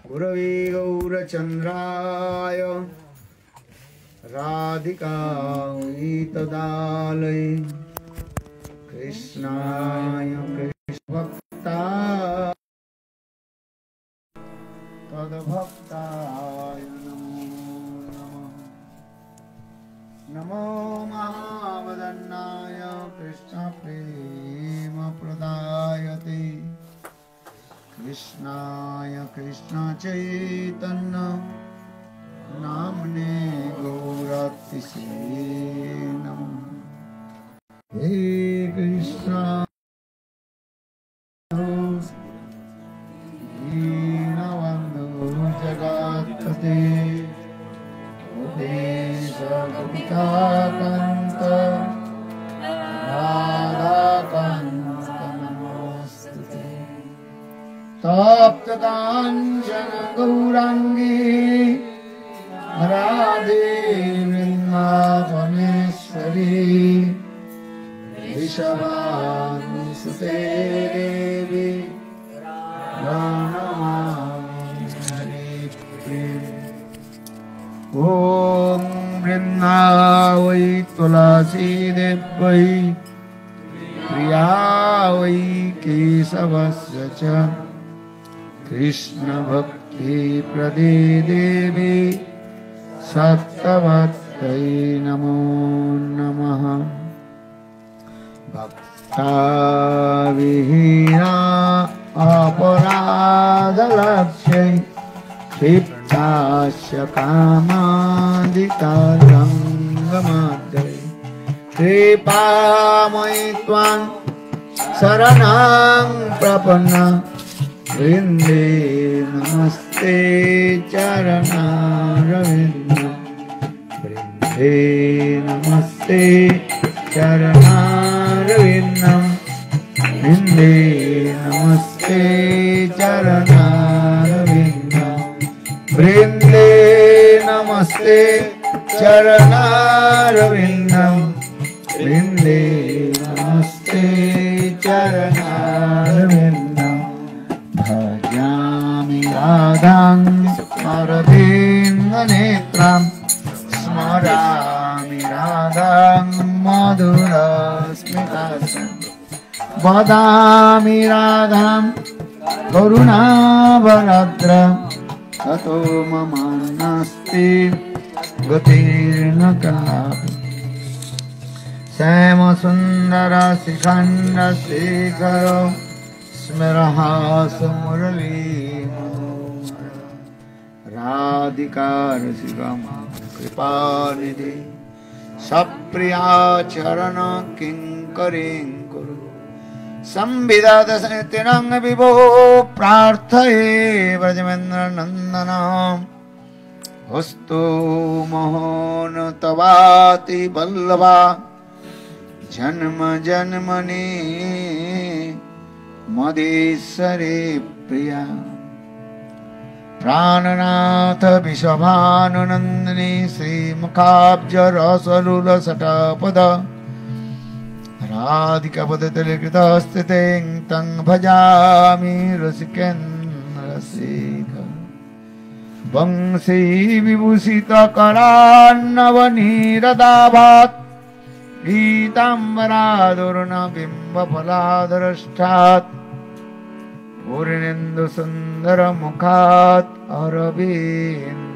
गुरवे गौरचन्द्राय राधिकायै तदालये कृष्णाय कृष्णभक्ताय तद्भक्ताय नमो नमः। नमो महावदन्नाय कृष्णप्रेमप्रदायते कृष्णाय कृष्णचैतन्य नाम्ने गौरतिसे नमः। हे कृष्ण दीनबन्धु जगत्पते गोपेश गोपिकान्त राधाकान्त नमोस्तुते। तप्त काञ्चन गौराङ्गी राधे वृन्दावनेश्वरी वृषभानुसुते देवी प्रणमामि हरिप्रिये। ॐ वृन्दावै तुलसी देव्यै प्रिया वै केशवस्य च कृष्ण भक्ति प्रदे देवी सत्यवत्यै नमो नमः। भक्ता विहीना अपराधलक्ष्यै क्षिप्तास्य कामादितरङ्गमध्ये कृपामयि त्वां शरणं प्रपन्ना वृन्दे नमस्ते चरणारविन्दं वृन्दे नमस्ते चरणारविन्दं वृन्दे नमस्ते चरणारविन्दं वृन्दे नमस्ते चरणारविन्दं वृन्दे नमस्ते चरणारविन्दं। भजामि राधां स्मरभेन्नेत्रां स्मरामि राधां मधुरस्मितां वदामि राधां करुणावरद्रां ततो मम नास्ति गतिर्न कापि। श्यामसुन्दर शिखण्ड शेखर स्मरहास मुरली राधिका रसिकं कृपानिधि सप्रिया चरण किङ्करीं कुरु संविदत सतिरंग विभो प्रार्थये व्रजमेन्द्रनन्दनं हस्तो मोहन तवाति वल्लभा जन्म जन्मनि मदेश्वरे प्रिया प्राणनाथ विश्वभानुनन्दिनी श्रीमुखाब्ज रसलुलसटपद राधिकापदतलकृतस्थितिं तं भजामि रसिकेन्द्रशेखर वंशी विभूषितकरान्नवनीरदाभात् पीताम्बरादुर्नबिम्बफलादरष्टात् पूर्णेन्दुसुन्दरमुखात् अरविन्दनेत्रात्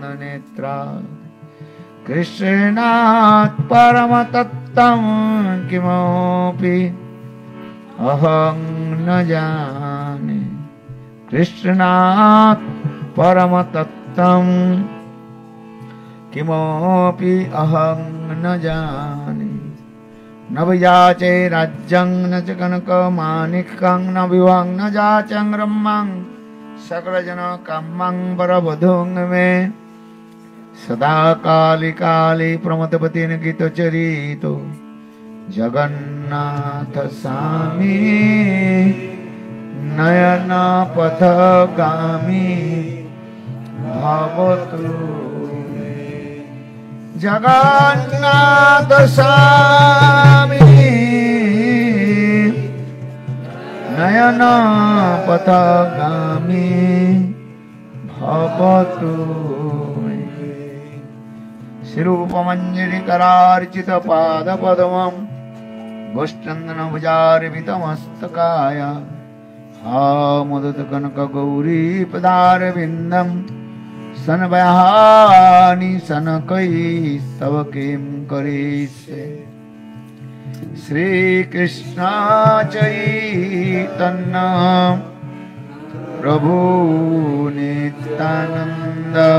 कृष्णात् परमतत्त्वं किमपि अहं न जाने कृष्णात् परमतत्त्वं किमपि अहं न जाने। न वियाचे राज्यं न च कनकमाणिक्यं न विवाहं न जाचं ब्रह्मं सकलजनकामं वरवधूं मे सदा काली काली प्रमथपतिन गीतचरितो जगन्नाथ स्वामी नयन पथगामी भवतु जगन्नाथ स्वामी नयन पथगामी avatu Sirupamanyari kararchita pada padamam Goshtandana bhajarvitamastakaya Ha mudata kanaka gauri padara vindam Sanavayani sanakai stavakim karise Sri Krishna Chaitanya Prabhu Nityananda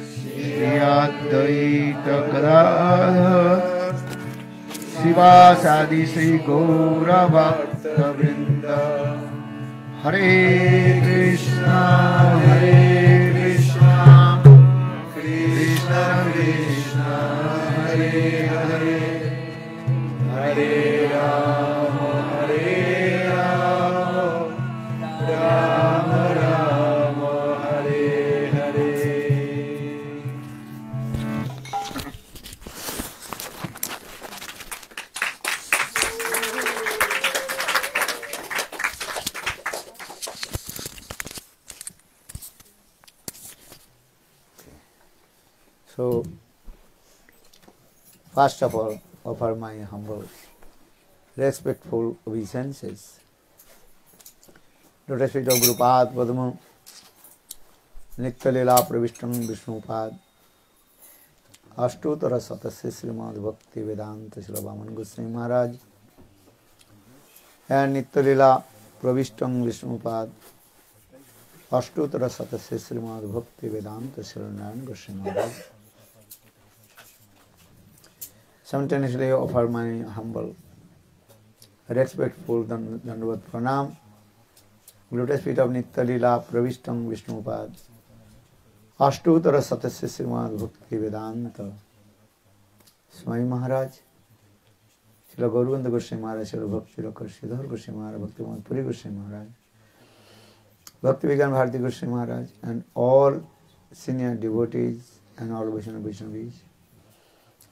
Shri Advaita Gadadhar Sivasadi Sri Gaura Bhakta Vrinda Hare Krishna Krishna Krishna Hare Hare Hare Rama Rama Rama Hare Hare. So, first of all, offer my humble, respectful obeisances. Lotus feet of Gurupad Padma, Nitya Lila Pravishtam Vishnupad, Ashtutara Satasya Srimad Bhakti Vedanta Srila Vaman Goswami Maharaj, and Nitya Lila Pravishtam Vishnupad, Ashtutara Satasya Srimad Bhakti Vedanta Srila Narayan Goswami Maharaj. Simultaneously offer my humble, respectful Dandavat Pranam, Lotus feet of Nitya Lila Pravishtam Vishnupad, Ashtutara Satasya Srimad Bhakti Vedanta Swami Maharaj, Srila Gauranga Goswami Maharaj, Srila Bhakti Sridhar Goswami Maharaj, Bhakti Puri Goswami Maharaj, Bhakti Vigyan Bharati Goswami Maharaj, and all senior devotees and all Vaishnavas,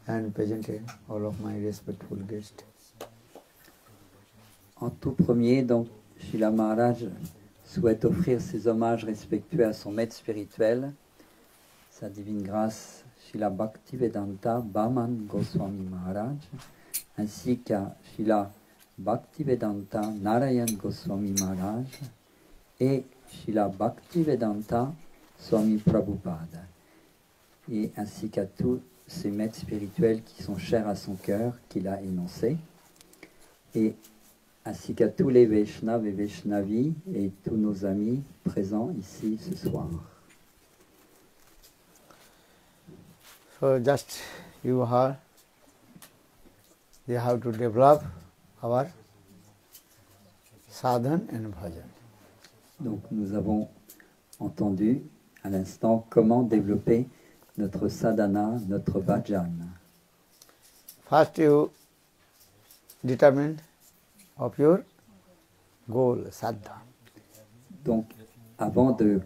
and present all of my respectful guests. En tout premier, donc, Srila Maharaj souhaite offrir ses hommages respectueux à son maître spirituel, sa divine grâce, Srila Bhaktivedanta Bhaman Goswami Maharaj, ainsi qu'à Srila Bhaktivedanta Narayan Goswami Maharaj et Srila Bhaktivedanta Swami Prabhupada, et ainsi qu'à tous ces maîtres spirituels qui sont chers à son cœur, qu'il a énoncés, et ainsi qu'à tous les Vaishnavas et Vaishnavis et tous nos amis présents ici ce soir. So just you heard, they have to develop our sadhan and bhajan. Donc nous avons entendu à l'instant comment développer notre sadhana, notre bhajan. First you determine of your goal, sadha. Donc, avant de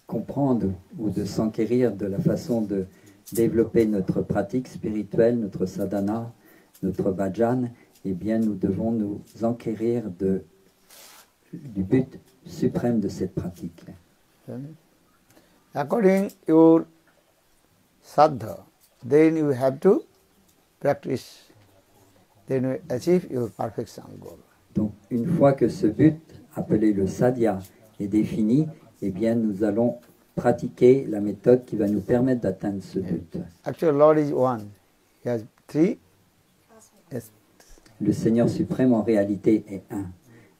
comprendre ou de s'enquérir de la façon de développer notre pratique spirituelle, notre sadhana, notre bhajan, eh bien, nous devons nous enquérir du but suprême de cette pratique. According to your sadha, then you have to practice. Then you achieve your perfection goal. Donc, une fois que ce but, appelé le sadhya, est défini, eh bien, nous allons pratiquer la méthode qui va nous permettre d'atteindre ce but. Actually, Lord is one. He has three aspects. Le Seigneur suprême, en réalité, est un.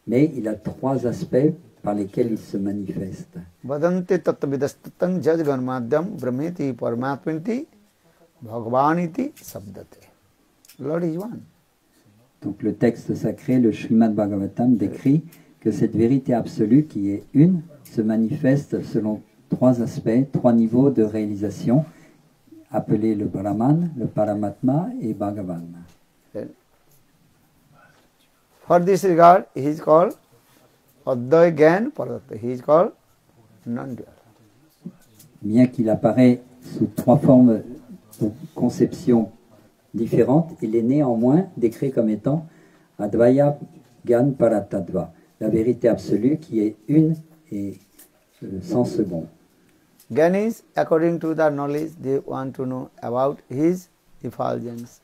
Mais il a trois aspects par lesquels il se manifeste. Vadante tattvavidastatang jajganmadhyam brahmeti paramatmanti bhagavaniti sabdate. Lord is one. Donc le texte sacré, le Srimad Bhagavatam, décrit que cette vérité absolue qui est une se manifeste selon trois aspects, trois niveaux de réalisation, appelés le Brahman, le Paramatma et Bhagavan. For this regard, he is called Advaya Gyan Paradatta. He is called non-dual. Bien qu'il apparaît sous trois formes ou conceptions différentes, il est néanmoins décrit comme étant Advaya Gyan Paratadva, la vérité absolue qui est une et sans second. Gyanis, according to their knowledge, they want to know about his effulgence.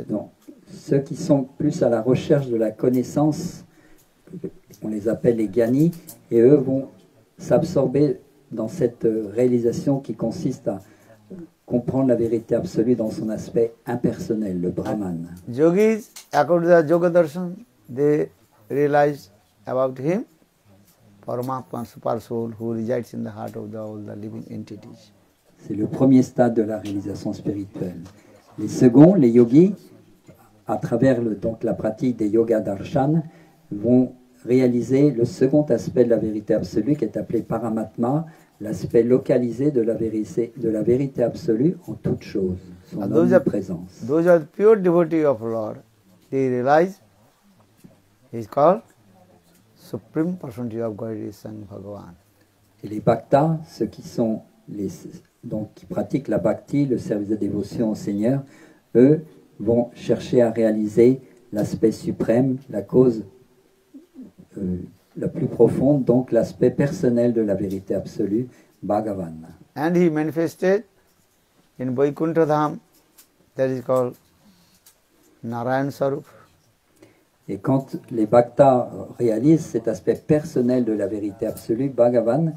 Donc, ceux qui sont plus à la recherche de la connaissance, on les appelle les gyanis, et eux vont s'absorber dans cette réalisation qui consiste à comprendre la vérité absolue dans son aspect impersonnel, le Brahman. Yogis, according to the Yoga Darshan, they realize about him, Paramatma, super soul, who resides in the heart of all the living entities. C'est le premier stade de la réalisation spirituelle. Les seconds, les yogis, à travers donc la pratique des yoga darshan, vont réaliser le second aspect de la vérité absolue qui est appelé Paramatma, l'aspect localisé de la vérité absolue en toute chose, son omniprésence. Those are the pure devotees of Lord. They realize he is called Supreme Personality of Godhead, Son Bhagavan. Et les bhaktas, ceux qui sont donc qui pratiquent la bhakti, le service de dévotion au Seigneur, eux vont chercher à réaliser l'aspect suprême, la cause la plus profonde, donc l'aspect personnel de la vérité absolue, Bhagavan. And he manifested in Vaikuntha Dham, that is called Narayan Sarup. Et quand les bhaktas réalisent cet aspect personnel de la vérité absolue, Bhagavan,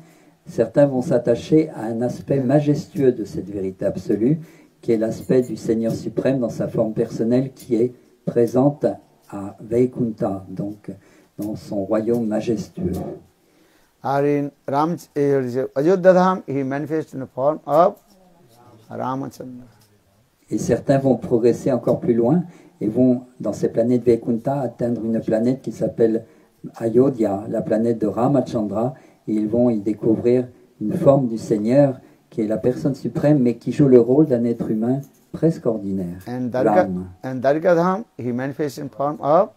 certains vont s'attacher à un aspect majestueux de cette vérité absolue, qui est l'aspect du Seigneur suprême dans sa forme personnelle qui est présente à Vaikuntha, donc dans son royaume majestueux. Or in Ayodhya Dham, he manifests in the form of Ramachandra. Et certains vont progresser encore plus loin et vont, dans ces planètes Vaikuntha, atteindre une planète qui s'appelle Ayodhya, la planète de Ramachandra, et ils vont y découvrir une forme du Seigneur qui est la personne suprême, mais qui joue le rôle d'un être humain presque ordinaire. And Ram. Dwarka Dham, he manifests in form of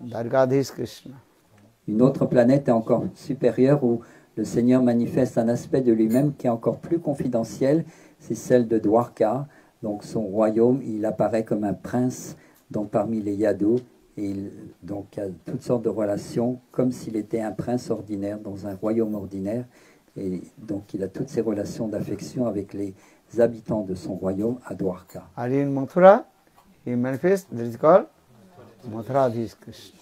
Dwarkadhish Krishna. Une autre planète est encore supérieure où le Seigneur manifeste un aspect de lui-même qui est encore plus confidentiel, c'est celle de Dwarka. Donc son royaume, il apparaît comme un prince donc parmi les yadus, et il donc a toutes sortes de relations comme s'il était un prince ordinaire dans un royaume ordinaire, et donc il a toutes ces relations d'affection avec les habitants de son royaume à Dwarka. Or in Mathura, he manifests, that is called Mathuradhish Krishna.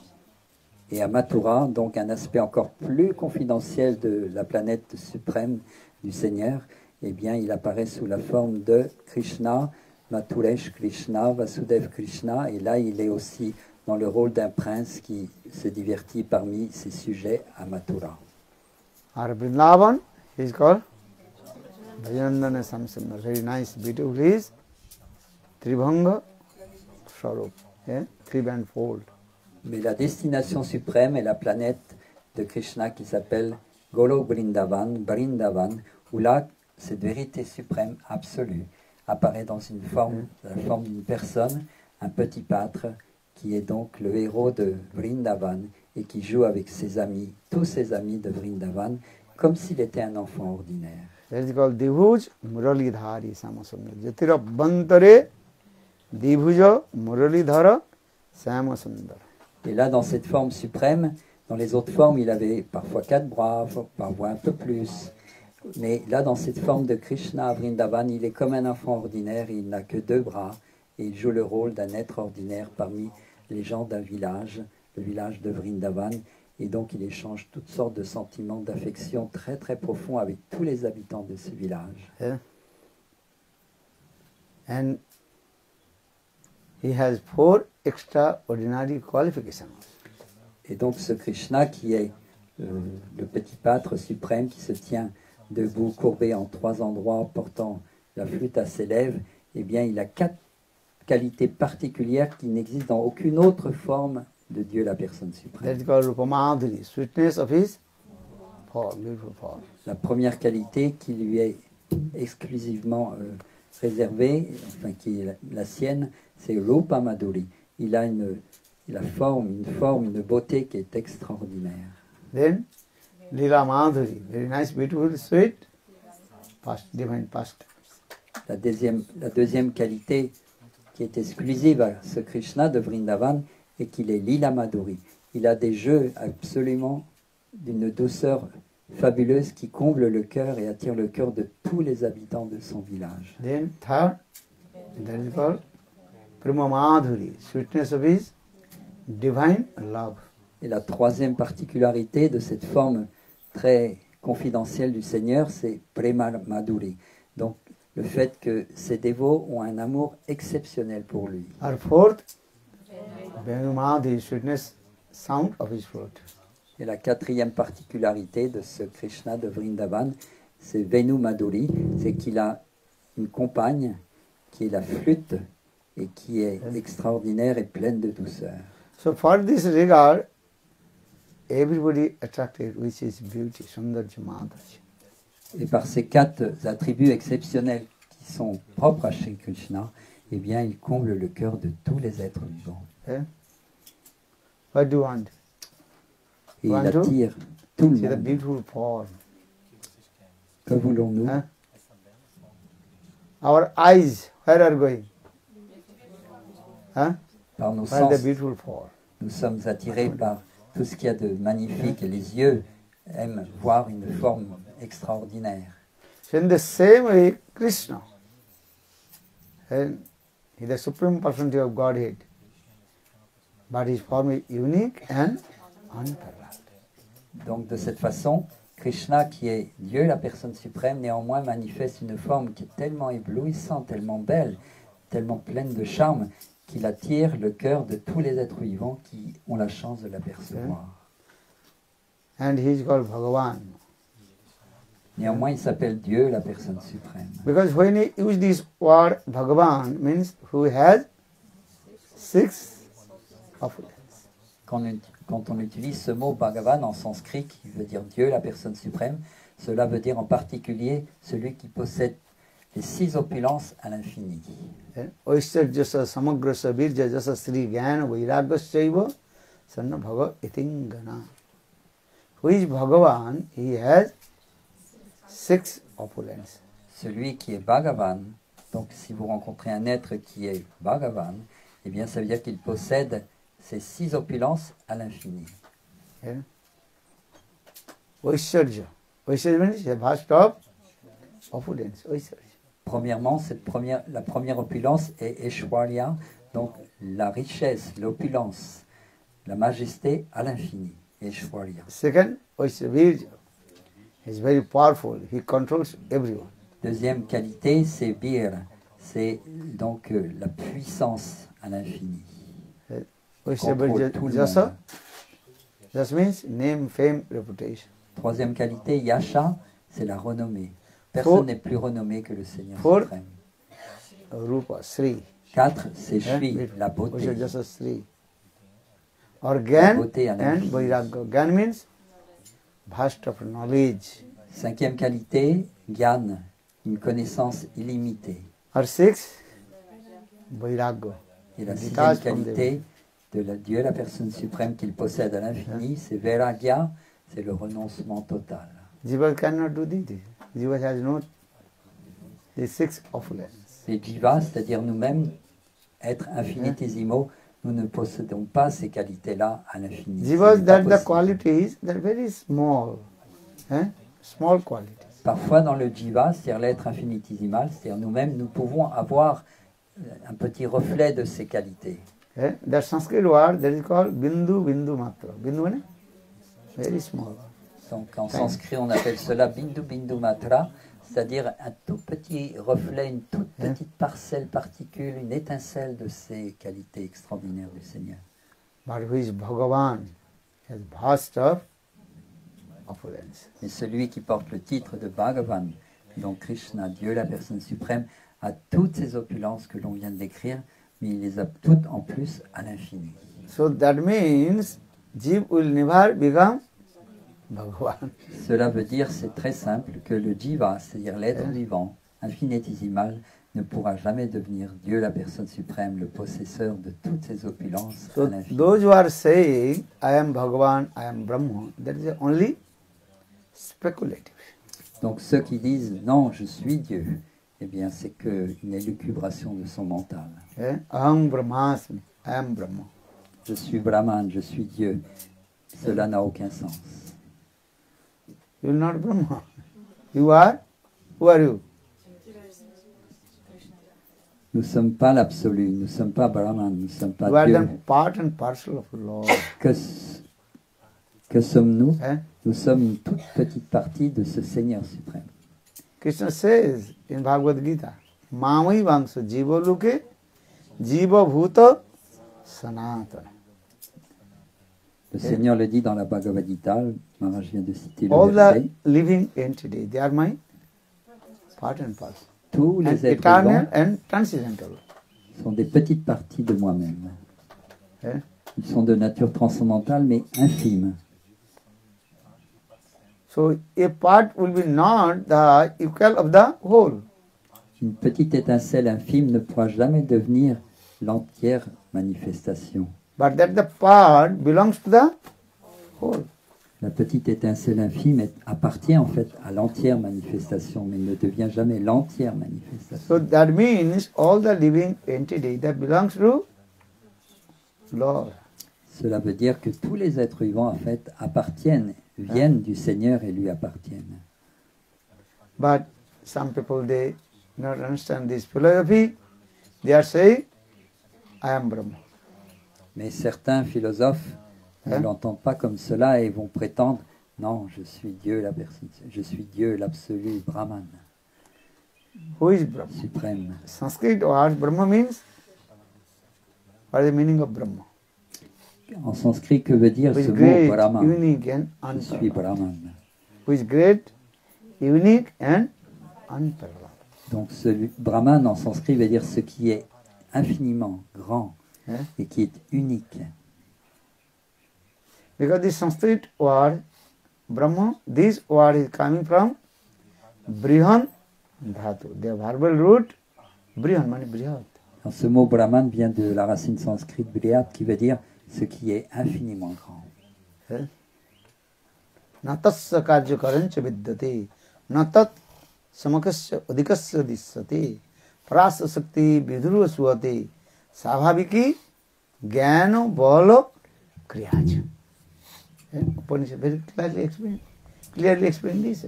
Et à Mathura, donc un aspect encore plus confidentiel de la planète suprême du Seigneur, eh bien, il apparaît sous la forme de Krishna, Mathuresh Krishna, Vasudev Krishna, et là, il est aussi dans le rôle d'un prince qui se divertit parmi ses sujets à Mathura. Or Vrindavan, he is called Bhajanandana Samsundar. Very nice, beautiful. He is Tribhanga Swarup, three-fold. Mais la destination suprême est la planète de Krishna qui s'appelle Golok Vrindavan, où là, cette vérité suprême absolue apparaît dans la forme d'une personne, un petit pâtre, qui est donc le héros de Vrindavan et qui joue avec ses amis, tous ses amis de Vrindavan, comme s'il était un enfant ordinaire. That is called Dibhuj Muralidhari Samasundar. Jatira Bantare Dibhuja Muralidhara Samasundar. Et là, dans cette forme suprême, dans les autres formes, il avait parfois 4 bras, parfois un peu plus. Mais là, dans cette forme de Krishna à Vrindavan, il est comme un enfant ordinaire, il n'a que 2 bras, et il joue le rôle d'un être ordinaire parmi les gens d'un village, le village de Vrindavan, et donc il échange toutes sortes de sentiments d'affection très très profonds avec tous les habitants de ce village. Yeah. And he has 4 extraordinary qualifications. Et donc ce Krishna qui est le petit pâtre suprême qui se tient debout, courbé en 3 endroits, portant la flûte à ses lèvres, eh bien il a 4 qualités particulières qui n'existent dans aucune autre forme de Dieu, la personne That suprême. is called Rupamadhuri, sweetness of his form, beautiful form. La première qualité qui lui est exclusivement réservée, enfin qui est la sienne, c'est Rupa Madhuri. Il a une beauté qui est extraordinaire. Then Lila Madhuri, very nice, beautiful, sweet, divine pastimes. La deuxième qualité qui est exclusive à ce Krishna de Vrindavan est qu'il est Lila Madhuri. Il a des jeux absolument d'une douceur fabuleuse qui comble le cœur et attire le cœur de tous les habitants de son village. Then third, that is called Prema Madhuri, sweetness of his divine love. Et la troisième particularité de cette forme très confidentielle du Seigneur, c'est Prema Madhuri. Donc, le fait que ces dévots ont un amour exceptionnel pour lui. Or fourth, Venu Madhuri, sweetness sound of his flute. Et la quatrième particularité de ce Krishna de Vrindavan, c'est Venu Madhuri, c'est qu'il a une compagne qui est la flûte et qui est extraordinaire et pleine de douceur. So for this regard, everybody attracted with his beauty, Sundarja Madhuri. Et par ces quatre attributs exceptionnels qui sont propres à Shri Krishna, eh bien, il comble le cœur de tous les êtres vivants. Okay? What do you want? Et il Want to attire tout le see the monde. beautiful form. Que voulons-nous? Huh? Our eyes, where are going? Huh? Par nos Where the sens, beautiful form. nous sommes attirés par tout ce qu'il y a de magnifique et les yeux aiment voir une forme extraordinaire. So in the same way, Krishna, and he is the supreme personality of Godhead, but his form is unique and unparalleled. Donc de cette façon, Krishna, qui est Dieu, la personne suprême, néanmoins manifeste une forme qui est tellement éblouissante, tellement belle, tellement pleine de charme, qu'il attire le cœur de tous les êtres vivants qui ont la chance de l'apercevoir. And he is called Bhagavan. Néanmoins, il s'appelle Dieu, la personne suprême. Because when he used this word Bhagavan, means who has six offerings. Quand on utilise ce mot Bhagavan en sanskrit, qui veut dire Dieu, la personne suprême, cela veut dire en particulier celui qui possède les 6 opulences à l'infini. Oishtarjasa samagrasa virjajasa sri gyana vairagasyaiva sanna bhava itingana. Who is Bhagavan? He has 6 opulence. Celui qui est Bhagavan, donc si vous rencontrez un être qui est Bhagavan, eh bien ça veut dire qu'il possède ces 6 opulences à l'infini. Oishtarja. Oishtarja means a vast of opulence. Oishtarja. Premièrement, la première opulence est Aishwarya, donc la richesse, l'opulence, la majesté à l'infini. Aishwarya. Second, Oishtarja. He is very powerful. He controls everyone. Deuxième qualité, c'est Bir, c'est donc la puissance à l'infini. Contrôle tout le Jasa. monde. That means name, fame, reputation. Troisième qualité, Yasha, c'est la renommée. Personne n'est plus renommé que le Seigneur Four. suprême. Rupa, Sri. 4, c'est Shri, la beauté. Jasa Sri. Or Gyan beauté à and l'infini. Vairagya. Gyan means vast of knowledge. Cinquième qualité, Gyan, une connaissance illimitée. Or 6, Vairagya. Et la sixième Detached from qualité de Dieu, la personne suprême qu'il possède à l'infini, c'est Vairagya, c'est le renoncement total. Jiva cannot do this. Jiva has no the 6 opulence. Les jivas, c'est-à-dire nous-mêmes, êtres infinitésimaux, nous ne possédons pas ces qualités-là à l'infini. Jivas, Ce n'est pas that the possible. qualities, they're very small. Small qualities. Parfois dans le jiva, c'est-à-dire l'être infinitésimal, c'est-à-dire nous-mêmes, nous pouvons avoir un petit reflet de ces qualités. That Sanskrit word that is called Bindu Bindu Matra. Bindu means very small. Donc en sanskrit, on appelle cela bindu bindu matra, c'est-à-dire un tout petit reflet, une toute petite parcelle, particule, une étincelle de ces qualités extraordinaires du Seigneur. But who is Bhagavan has vast of opulence. Mais celui qui porte le titre de Bhagavan, donc Krishna, Dieu, la personne suprême, a toutes ces opulences que l'on vient de décrire, mais il les a toutes en plus à l'infini. So that means Jiv will never become Bhagavan. Cela veut dire, c'est très simple, que le jiva, c'est-à-dire l'être vivant, infinitésimal, ne pourra jamais devenir Dieu, la personne suprême, le possesseur de toutes ces opulences à So l'infini. those who are saying, I am Bhagavan, I am Brahma, that is only speculative. Donc ceux qui disent « non, je suis Dieu », eh bien c'est qu'une élucubration de son mental. Aham Brahmasmi, I am Brahma. Je suis Brahman, je suis Dieu. Cela n'a aucun sens. You are not Brahma. You are, who are you? Nous ne sommes pas l'absolu, nous ne sommes pas Brahman, nous ne sommes pas You are Dieu. then part and parcel of Lord. Que sommes-nous? Eh? Nous sommes une toute petite partie de ce Seigneur suprême. Krishna says in Bhagavad Gita, Mamai Vangsa Jiva Luke Jiva Bhuta Sanatana. Le Seigneur le dit dans la Bhagavad Gita, Maharaj vient de citer All le the verset. living entities, they are my part and parcel. Tous And les êtres eternal vivants and transcendental. sont des petites parties de moi-même. Eh? Ils sont de nature transcendantale mais infime. So a part will be not the equal of the whole. Une petite étincelle infime ne pourra jamais devenir l'entière manifestation. But that the part belongs to the whole. La petite étincelle infime appartient en fait à l'entière manifestation, mais ne devient jamais l'entière manifestation. So that means all the living entity that belongs to Lord. Cela veut dire que tous les êtres vivants en fait appartiennent, viennent du Seigneur et lui appartiennent. But some people, they not understand this philosophy. They are saying, I am Brahma. Mais certains philosophes ne Hein? l'entendent pas comme cela et vont prétendre non, je suis Dieu, la personne, je suis Dieu, l'absolu Brahman, Who is Brahma? suprême. Sanskrit word Brahma means, what is the meaning of Brahma? En sanskrit, que veut dire Who is ce mot great, Brahman? unique and Je suis unparalleled. Brahman. Who is great, unique and unparalleled. Donc ce Brahman en sanskrit veut dire ce qui est infiniment grand Eh? et qui est unique. Because this Sanskrit word Brahma, this word is coming from Brihan Dhatu. The verbal root Brihan means Brihat. Alors, ce mot Brahman vient de la racine sanskrite Brihat qui veut dire ce qui est infiniment grand. Eh? Natasya karyakarancha vidyate natat samakasya adhikasya disyate prasya sakti vidhuru suhate savabhiki jnana bala kriyaj. Upanishad very clearly explain this.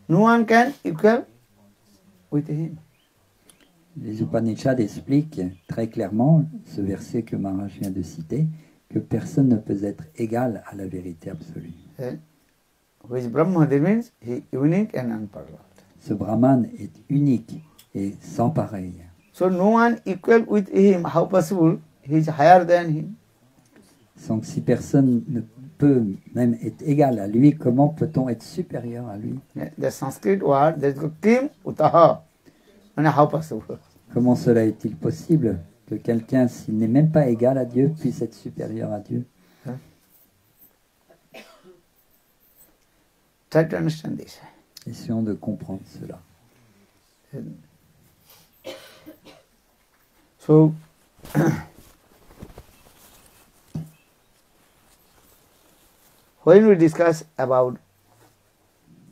No one can equal with him. Les Upanishads expliquent très clairement ce verset que Maharaj vient de citer, que personne ne peut être égal à la vérité absolue. Who is Brahma, that means he is unique and unparalleled. Ce Brahman est unique et sans pareil. So no one equal with him. How possible? He is higher than him. Donc si personne ne peut même être égal à lui, comment peut-on être supérieur à lui? The Sanskrit word, there is kim utaha. And how possible? Comment cela est-il possible que quelqu'un, s'il n'est même pas égal à Dieu, puisse être supérieur à Dieu? Try to understand this. Essayons de comprendre cela. So, when we discuss about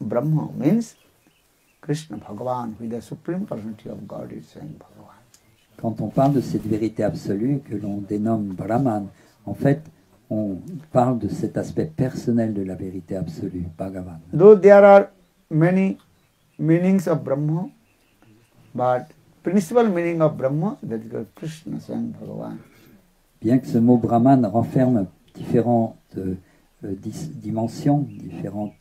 Brahma, means Krishna Bhagavan, who is the supreme personality of God, is saying Bhagavan. Quand on parle de cette vérité absolue que l'on dénomme Brahman, en fait, on parle de cet aspect personnel de la vérité absolue, Bhagavan. Though there are many meanings of Brahma, but principal meaning of Brahma, that is called Krishna saying Bhagavan. Bien que ce mot Brahman renferme différentes dimensions, différents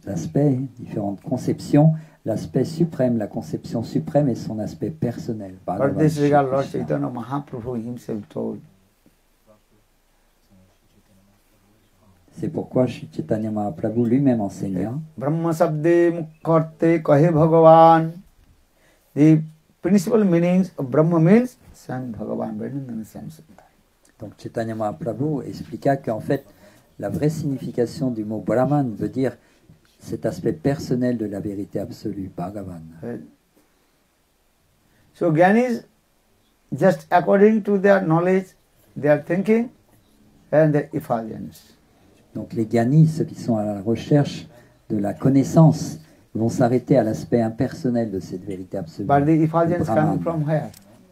aspects, différentes conceptions, l'aspect suprême, la conception suprême est son aspect personnel. For Bhagavan this Shri regard, Lord Krishna. Chaitanya Mahaprabhu himself told, C'est pourquoi Shri Chaitanya Mahaprabhu lui-même enseignant, Brahma Sabde Mukharte Kahe Bhagavan. The principal meanings of Brahma means Sam Bhagavan, Vrindavan Sam Sundar. donc Chaitanya Mahaprabhu expliqua qu'en fait, la vraie signification du mot Brahman veut dire cet aspect personnel de la vérité absolue, Bhagavan. So Gyanis, just according to their knowledge, they are thinking, and the effulgence. Donc les gyanis, ceux qui sont à la recherche de la connaissance, vont s'arrêter à l'aspect impersonnel de cette vérité absolue. But the du effulgence Brahman. coming from where?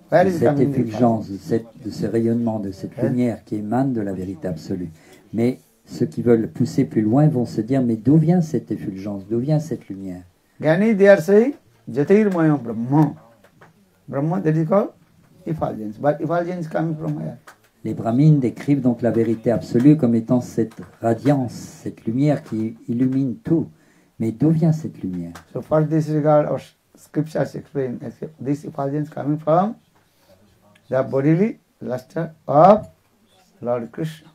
Where De is it cette coming? The effulgence, effulgence? de ce rayonnement, de cette lumière qui émane de la vérité absolue. Mais ceux qui veulent pousser plus loin vont se dire, mais d'où vient cette effulgence, d'où vient cette lumière? Jnani, they are saying, Jyotirmaya Brahma. Brahma, that is called effulgence. But effulgence coming from where? Les brahmines décrivent donc la vérité absolue comme étant cette radiance, cette lumière qui illumine tout. Mais d'où vient cette lumière? So for this regard, our scriptures explain this effulgence coming from the bodily luster of Lord Krishna.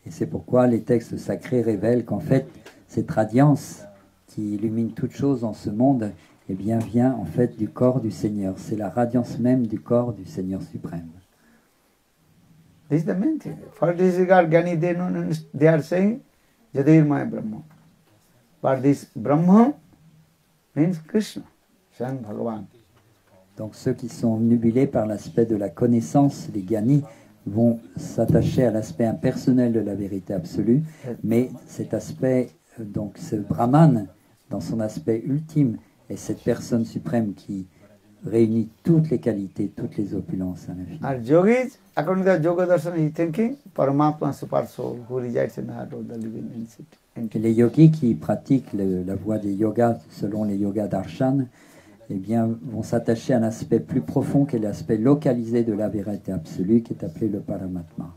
Et c'est pourquoi les textes sacrés révèlent qu'en fait, cette radiance qui illumine toute chose en ce monde, eh bien, vient en fait du corps du Seigneur. C'est la radiance même du corps du Seigneur suprême. This is the main thing. For this regard, Jnani, they are saying, Jadirmaya Brahma. But this Brahma means Krishna, Shan Bhagavan. Donc ceux qui sont obnubilés par l'aspect de la connaissance, les gyanis, vont s'attacher à l'aspect impersonnel de la vérité absolue, mais cet aspect, donc ce Brahman, dans son aspect ultime, est cette personne suprême qui réunit toutes les qualités, toutes les opulences à l'infini. And yogis, according to the Yoga Darshan, he thinking Paramatma Super Soul who resides in the heart of the living entity. Et les yogis qui pratiquent la voie des yogas selon les yogas darshan, eh bien, vont s'attacher à un aspect plus profond qui est l'aspect localisé de la vérité absolue qui est appelé le Paramatma.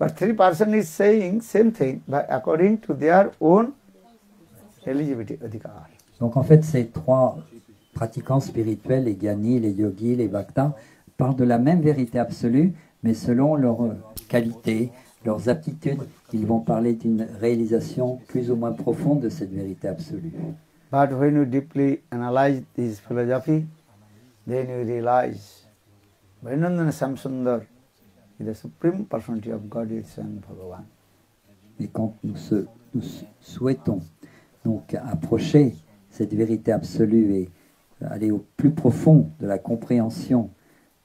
But three persons is saying same thing, but according to their own eligibility, adhikar. Donc en fait, ces trois pratiquants spirituels, les gyanis, les yogis, les bhaktas, parlent de la même vérité absolue, mais selon leurs qualités, leurs aptitudes, ils vont parler d'une réalisation plus ou moins profonde de cette vérité absolue. But when you deeply analyze this philosophy, then you realize Vainandana Samsundar is the supreme personality of Godhead Son Bhagavan. Mais quand nous souhaitons donc approcher cette vérité absolue et aller au plus profond de la compréhension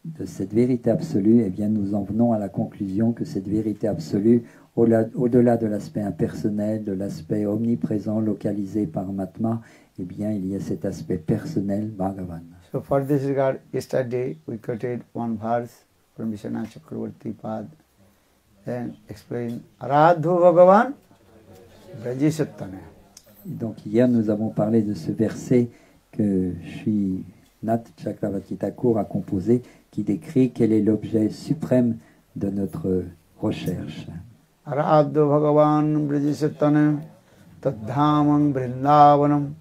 de cette vérité absolue, eh bien nous en venons à la conclusion que cette vérité absolue, au-delà de l'aspect impersonnel, de l'aspect omniprésent, localisé par Matma, eh bien il y a cet aspect personnel, Bhagavan. So for this regard, yesterday we quoted one verse from Vishwanath Chakravarti Pad and explained Aradhu Bhagavan Brajisattana. Donc hier nous avons parlé de ce verset que Sri Nath Chakravarti Thakur a composé, qui décrit quel est l'objet suprême de notre recherche. Aradhu Bhagavan Brajisattana Tadhamam Vrindavanam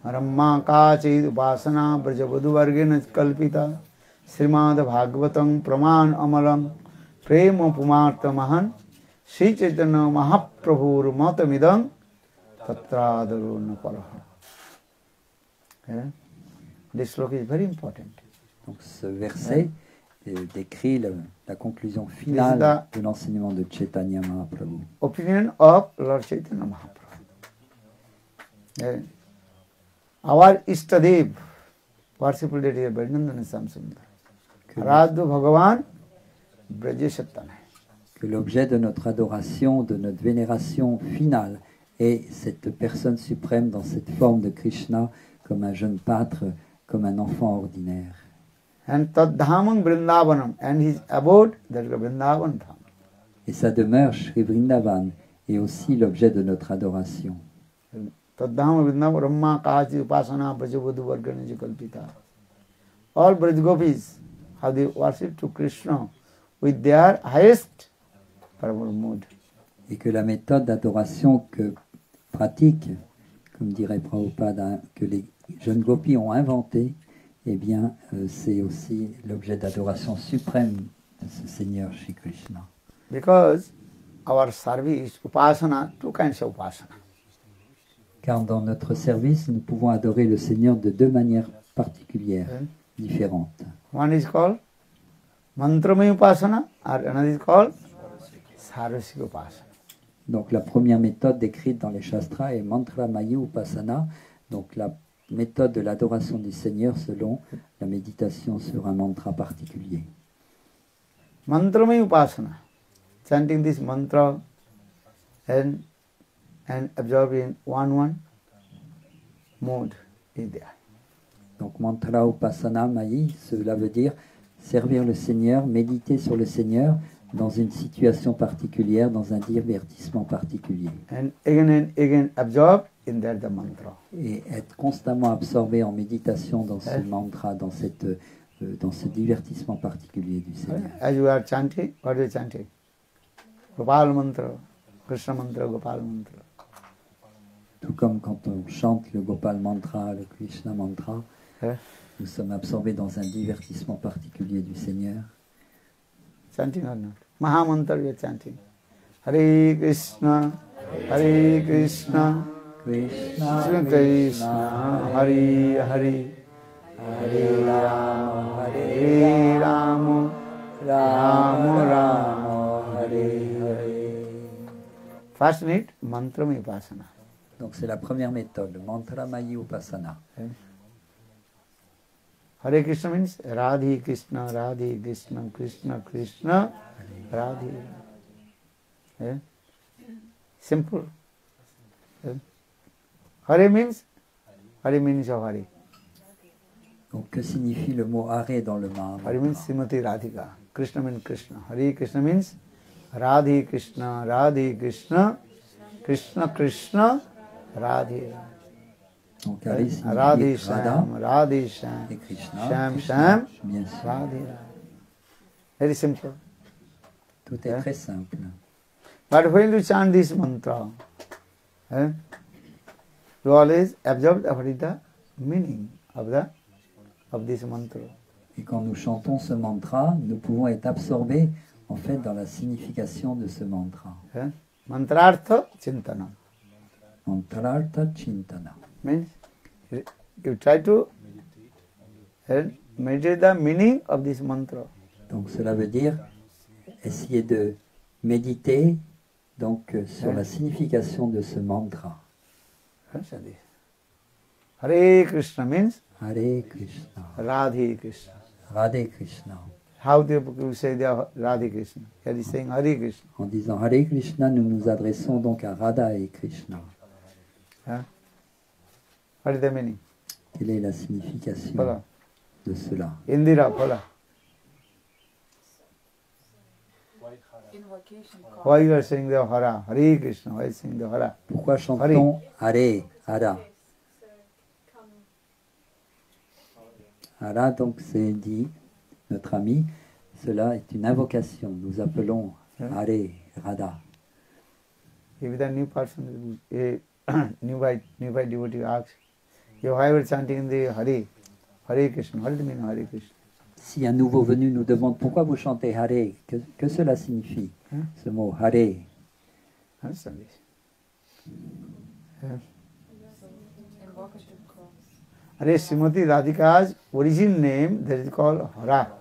Ramma Kachid Upasana Brajavadu Vargena Kalpita Srimad Bhagavatam Praman Amalam Prema Pumartha Mahan Sri Chaitanya Mahaprabhur Matamidam Tatradaruna Paraha. This sloka is very important. Donc ce verset décrit la conclusion finale de l'enseignement de Chaitanya Mahaprabhu. Opinion of Lord Chaitanya Mahaprabhu. Our Ishtadev, worshipful deity of Vaidnandana Samsundar. Radhu Bhagavan Brajeshattana. Que l'objet de notre adoration, de notre vénération finale est cette personne suprême dans cette forme de Krishna, comme un jeune pâtre, comme un enfant ordinaire. And Tadhamam Vrindavanam, and his abode, that is Vrindavan Dham. Et sa demeure, Sri Vrindavan, est aussi l'objet de notre adoration. Tadhamam Vrindavan Ramma Kachi Upasana Brajavadu Varganaji Kalpita. All Braj Gopis, how they worship to Krishna with their highest paramount mood. Et que la méthode d'adoration que pratique, comme dirait Prabhupada, que les jeunes gopis ont inventé, eh bien, c'est aussi l'objet d'adoration suprême de ce Seigneur Shri Krishna. Because our service, upasana, two kinds of upasana. Car dans notre service, nous pouvons adorer le Seigneur de deux manières particulières, différentes. One is called Mantramaya Upasana, or another is called Sarvasika Upasana. Donc la première méthode décrite dans les Shastras est Mantramaya Upasana, donc la méthode de l'adoration du Seigneur selon la méditation sur un mantra particulier. Mantramaya Upasana, chanting this mantra and absorbing one mode is there. Donc mantra upasana mayi, cela veut dire servir le Seigneur, méditer sur le Seigneur dans une situation particulière, dans un divertissement particulier. and again absorbed in that the mantra. Et être constamment absorbé en méditation dans ce mantra, dans ce divertissement particulier du Seigneur. As you are chanting, what are you chanting? Gopal mantra, Krishna mantra, Gopal mantra. Tout comme quand on chante le Gopal mantra, le Krishna mantra, Eh? nous sommes absorbés dans un divertissement particulier du Seigneur. Chanting or not? Mahamantra we are chanting. Hare Krishna, Hare Krishna, Krishna, Krishna Krishna, Hare Hare, Hare Rama, Hare Rama, Rama Rama, Hare Hare. First need mantra upasana. Donc c'est la première méthode, le mantra Mayi Upasana. Hare Krishna means Radhe Krishna, Radhe Krishna, Krishna Krishna, Radhe. Eh? Simple. Eh? Hare means of Hare. Donc que signifie le mot Hare dans le mantra? Hare means Srimati Radhika. Krishna means Krishna. Hare Krishna means Radhe Krishna, Radhe Krishna, Krishna Krishna, Radhe. Donc Hare Radhe signifie Radha Sham, Radhe Sham, et Krishna. Sham Krishna, Sham, bien sûr. Radhe. Very simple. Tout est très simple. But when you chant this mantra, you always absorb what is the meaning of this mantra. Et quand nous chantons ce mantra, nous pouvons être absorbés en fait dans la signification de ce mantra. Mantrartha chintana Mantrartha Chintana. means you try to meditate the meaning of this mantra. Donc cela veut dire essayer de méditer donc sur la signification de ce mantra. Hare Krishna means Hare Krishna, Radhe Krishna. Radhe Krishna. How do you say the Radhe Krishna? Here is saying Hare Krishna. En disant Hare Krishna, nous nous adressons donc à Radha et Krishna. What is the meaning? Quelle est la signification Voilà. de cela? Indira, voilà. Invocation call. Why you are saying the Hara? Hare Krishna. Why are you saying the Hara? Pourquoi chante-t-on Hare, Hara? Hara, donc c'est dit, notre ami, cela est une invocation. Nous appelons Hare, Radha. If the new person, a new devotee asks, you why you are chanting the Hare Krishna? What does it mean Hare Krishna? Si un nouveau venu nous demande pourquoi vous chantez Hare, que cela signifie, ce mot Hare? Understand this? Invocation call. Hare Srimati Radhika's origin name that is called Hara.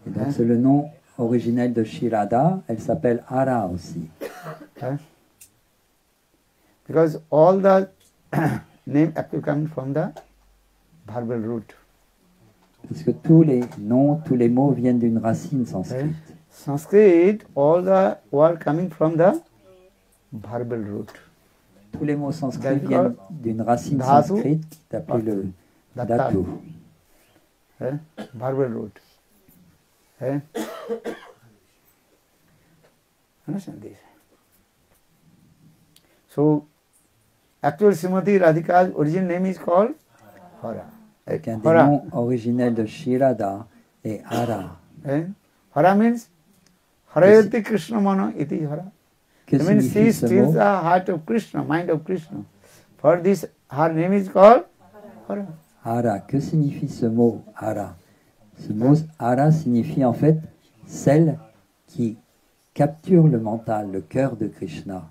Et donc c'est le nom originel de Shri Radha, elle s'appelle Hara aussi. Because all the name actually coming from the verbal root. Parce que tous les noms, tous les mots viennent d'une racine sanscrite. Sanskrit, all the word coming from the verbal root. Tous les mots sanscrits viennent d'une racine Dhatu, sanscrite qui est appelée le dhatu. Verbal root. Understand this? So, actual Srimati Radhika's origin name is called Hara. Donc un des Hara. noms originels de Shri Radha est Hara. Hara means Harayati Krishna Mano iti Hara. Que I mean, she signifie ce steals mot? the heart of Krishna, mind of Krishna. For this, her name is called Hara. Hara. Que signifie ce mot Hara? Ce mot Hara signifie en fait celle qui capture le mental, le cœur de Krishna.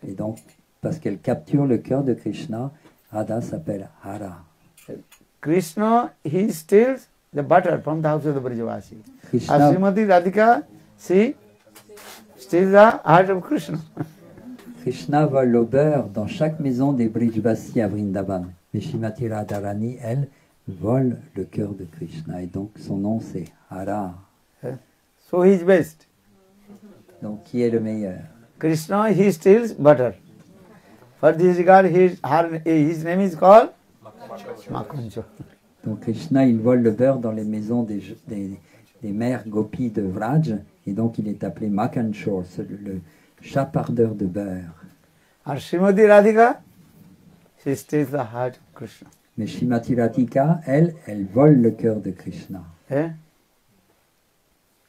Et donc, parce qu'elle capture le cœur de Krishna, Radha s'appelle Hara. Krishna, he steals the butter from the house of the Brajavasi. Krishna, As Srimati Radhika, she steals the heart of Krishna. Krishna vole le beurre dans chaque maison des Brijvasi à Vrindavan. Mais Shrimati Radharani, elle, vole le cœur de Krishna. Et donc son nom c'est Hara. So he is best. Donc qui est le meilleur? Krishna, he steals butter. For this regard, his name is called Makuncho. Donc Krishna, il vole le beurre dans les maisons des mères gopis de Vraj. Et donc il est appelé Makanchor, le chapardeur de beurre. And Srimati Radhika, she steals the heart of Krishna. Mais Srimati Radhika, elle vole le cœur de Krishna. Eh?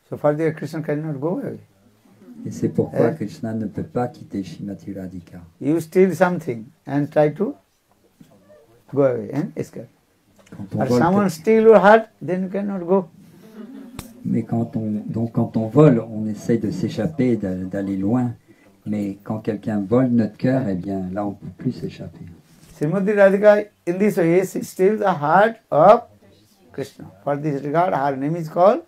So further Krishna cannot go away. Et c'est pourquoi Eh? Krishna ne peut pas quitter Srimati Radhika. You steal something and try to go away and escape. Quand on Or vole someone steal your heart, then you cannot go. Mais quand on vole, on essaye de s'échapper, d'aller loin. Mais quand quelqu'un vole notre cœur, eh bien là, on ne peut plus s'échapper. Srimati Radhika, in this way, she steals the heart of Krishna. For this regard, her name is called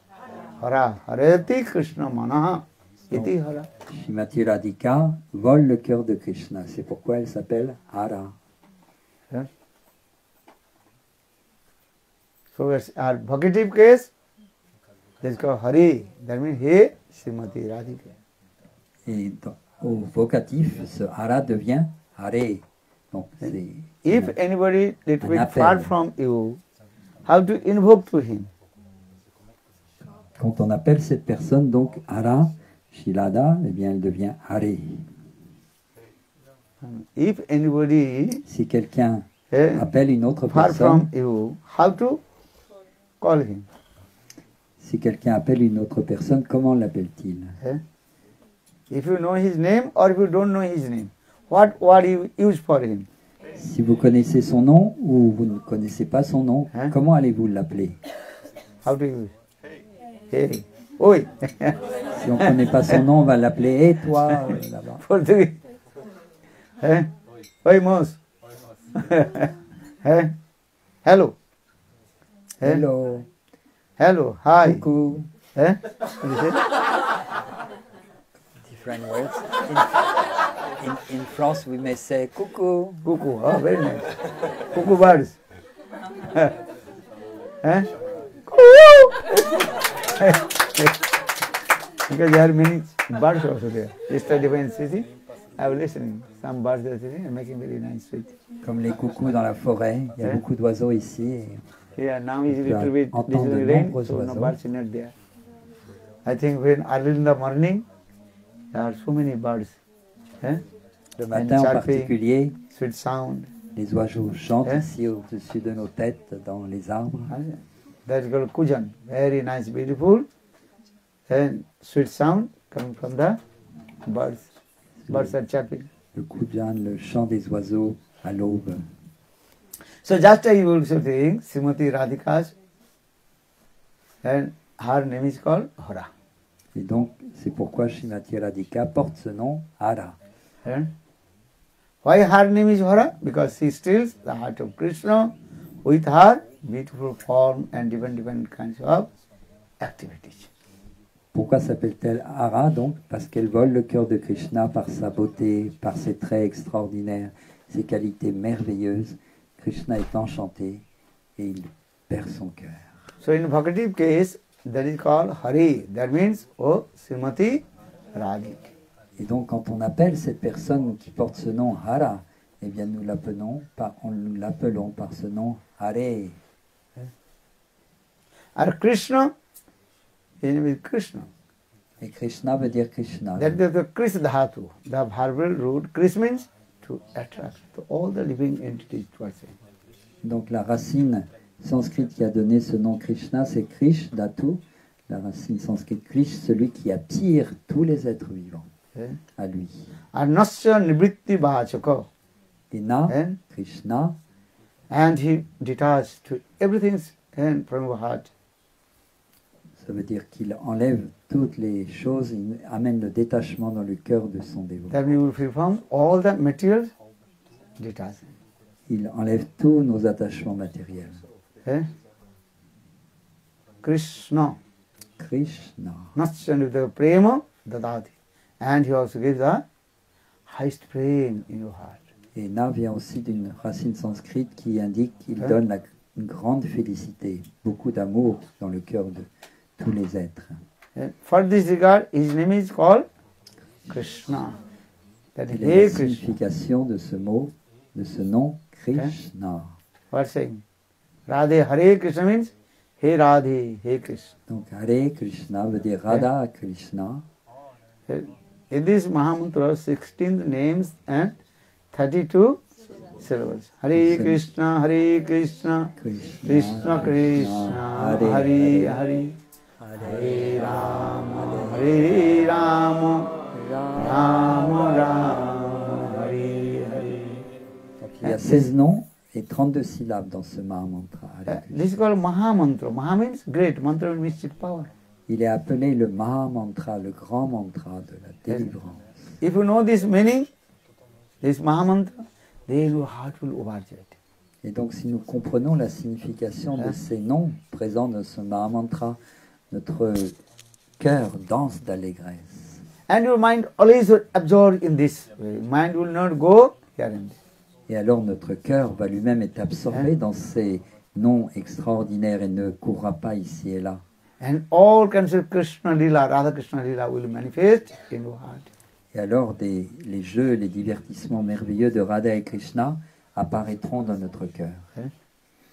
Hara. Harati Krishna Manaha iti Hara. Srimati Radhika vole le cœur de Krishna. C'est pourquoi elle s'appelle Hara. Yeah. So it's our vocative case, this is called Hari. That means He Srimati Radhika. Et au vocatif, ce Hara devient Hare. Donc c'est If anybody little Un bit appel. far from you, how to invoke to him? quand on appelle cette personne donc Hara, Shilada, eh bien elle devient Hare. If anybody Si quelqu'un eh, appelle une autre far from personne, you, how to call him? si quelqu'un appelle une autre personne, comment l'appelle-t-il? Eh? If you know his name or if you don't know his name, what word you use for him? Si vous connaissez son nom ou vous ne connaissez pas son nom, Hein? comment allez-vous l'appeler? How to use? Hey, oi. Si on ne connaît pas son nom, on va l'appeler « Hé, toi là-bas For three. Eh? Oi, mouse. Eh? Hello. ». Eh? Hello, Hello. Hi. coucou. Eh? What do you say? Different words. In France, we may say coucou. Cuckoo. Oh, very nice. Cuckoo birds. Eh? Because there are many birds also there. Yesterday when city, I was listening. Some birds are sitting and making very nice sweet. Comme les coucous dans la forêt, il y a Hein? beaucoup d'oiseaux ici. Et Here now is Tu little vas bit entendre little de rain, nombreux so no oiseaux. birds are not there. I think when early in the morning, there are so many birds. Eh? le matin en chirping. particulier, Sweet sound. les oiseaux chantent Hein? ici au-dessus de nos têtes, dans les arbres. That is called kujan. Very nice, beautiful, and sweet sound coming from the birds. Birds are chirping. Le kujan, le chant des oiseaux à l'aube. So just I will also think Srimati Radhika's, and her name is called Hara. Et donc, c'est pourquoi Srimati Radhika porte ce nom, Hara. And why her name is Hara? Because she steals the heart of Krishna with her beautiful form and different kinds of activities. Pourquoi s'appelle-t-elle Hara donc? Parce qu'elle vole le cœur de Krishna par sa beauté, par ses traits extraordinaires, ses qualités merveilleuses. Krishna est enchanté et il perd son cœur. So in vocative case, that is called Hari. That means, oh, Srimati Radhika. Et donc quand on appelle cette personne qui porte ce nom Hara, eh bien nous l'appelons par ce nom Hare. Or Krishna, his name is Krishna. Et Krishna veut dire Krishna. That is the Kris Dhatu, the verbal root. Kris means to attract to all the living entities towards him. Donc la racine sanskrite qui a donné ce nom Krishna, c'est Krish, Dhatu. La racine sanskrite Krish, celui qui attire tous les êtres vivants Eh? à lui. And Nasya Nibritti Vachaka. Et Na, Eh? Krishna, And he detached to everything and from your heart. ça veut dire qu'il enlève toutes les choses, il amène le détachement dans le cœur de son dévot. Then you will feel from all the materials detached. Il enlève tous nos attachements matériels. Eh? Krishna. Krishna. Nasya Nibritti Prema Dadati. And he also gives the highest prem in your heart. Et Na vient aussi d'une racine sanskrite qui indique qu'il Hein? donne une grande félicité, beaucoup d'amour dans le cœur de tous les êtres. And for this regard, his name is called Krishna. That is Quelle est Hey la Krishna. signification de ce mot, de ce nom Krishna? What saying? Radhe Hare Krishna means He Radhe, He Krishna. Donc Hare Krishna veut dire Radha Krishna. In this Mahamantra, 16 names and 32 syllables. Hare Krishna, Hare Krishna, Krishna Krishna, Hare Hare, Hare Rama, Hare Rama, Rama Rama, Hare Hare. Donc il y a 16 noms et 32 syllabes dans ce Mahamantra. Hare Krishna. This is called Mahamantra. Maha means great, mantra means mystic power. Il est appelé le Mahamantra, le grand mantra de la délivrance. If you know this meaning, this Mahamantra, then your heart will overjoyed. Et donc si nous comprenons la signification de ces noms présents dans ce Mahamantra, notre cœur danse d'allégresse. And your mind always absorbed in this way. Mind will not go here and there. Et alors notre cœur va lui-même être absorbé dans ces noms extraordinaires et ne courra pas ici et là. And all kinds of Krishna Lila, Radha Krishna Lila will manifest in your heart. Et alors les jeux, les divertissements merveilleux de Radha et Krishna apparaîtront dans notre cœur.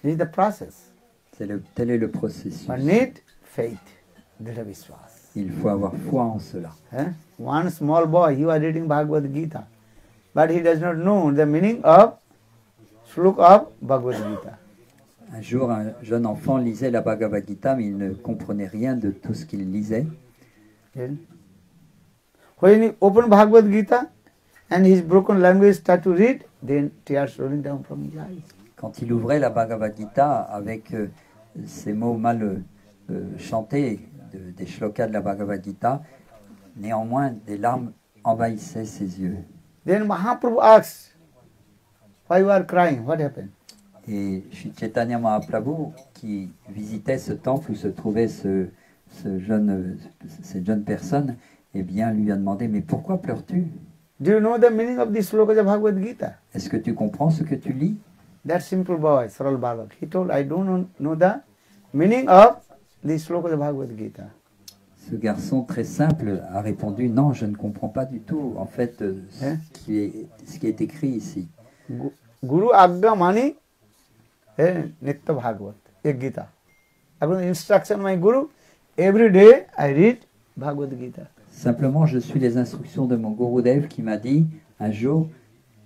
This is the process. Tel est le processus. But need faith, Dhrita Vishwas. Il faut avoir foi en cela. One small boy, he was reading Bhagavad Gita, but he does not know the meaning of slok of Bhagavad Gita. Un jour, un jeune enfant lisait la Bhagavad Gita, mais il ne comprenait rien de tout ce qu'il lisait. When he opened Bhagavad Gita and his broken language started to read, then tears rolling down from his eyes. Quand il ouvrait la Bhagavad Gita avec ces mots mal chantés des shlokas de la Bhagavad Gita, néanmoins des larmes envahissaient ses yeux. Then Mahaprabhu asked, "Why you are crying? What happened?" Et Sri Chaitanya Mahaprabhu, qui visitait ce temple où se trouvait cette jeune personne, eh bien, lui a demandé, mais pourquoi pleures-tu? Do you know the meaning of this sloka of Bhagavad Gita? Est-ce que tu comprends ce que tu lis? That simple boy, Saral Balak, he told, I don't know the meaning of this sloka of Bhagavad Gita. Ce garçon très simple a répondu, non, je ne comprends pas du tout, en fait, ce qui est écrit ici. Guru Agga Mani Nitya Bhagavat, a Gita. According to instruction of my Guru, every day I read Bhagavad Gita. Simplement, je suis les instructions de mon Gurudev qui m'a dit,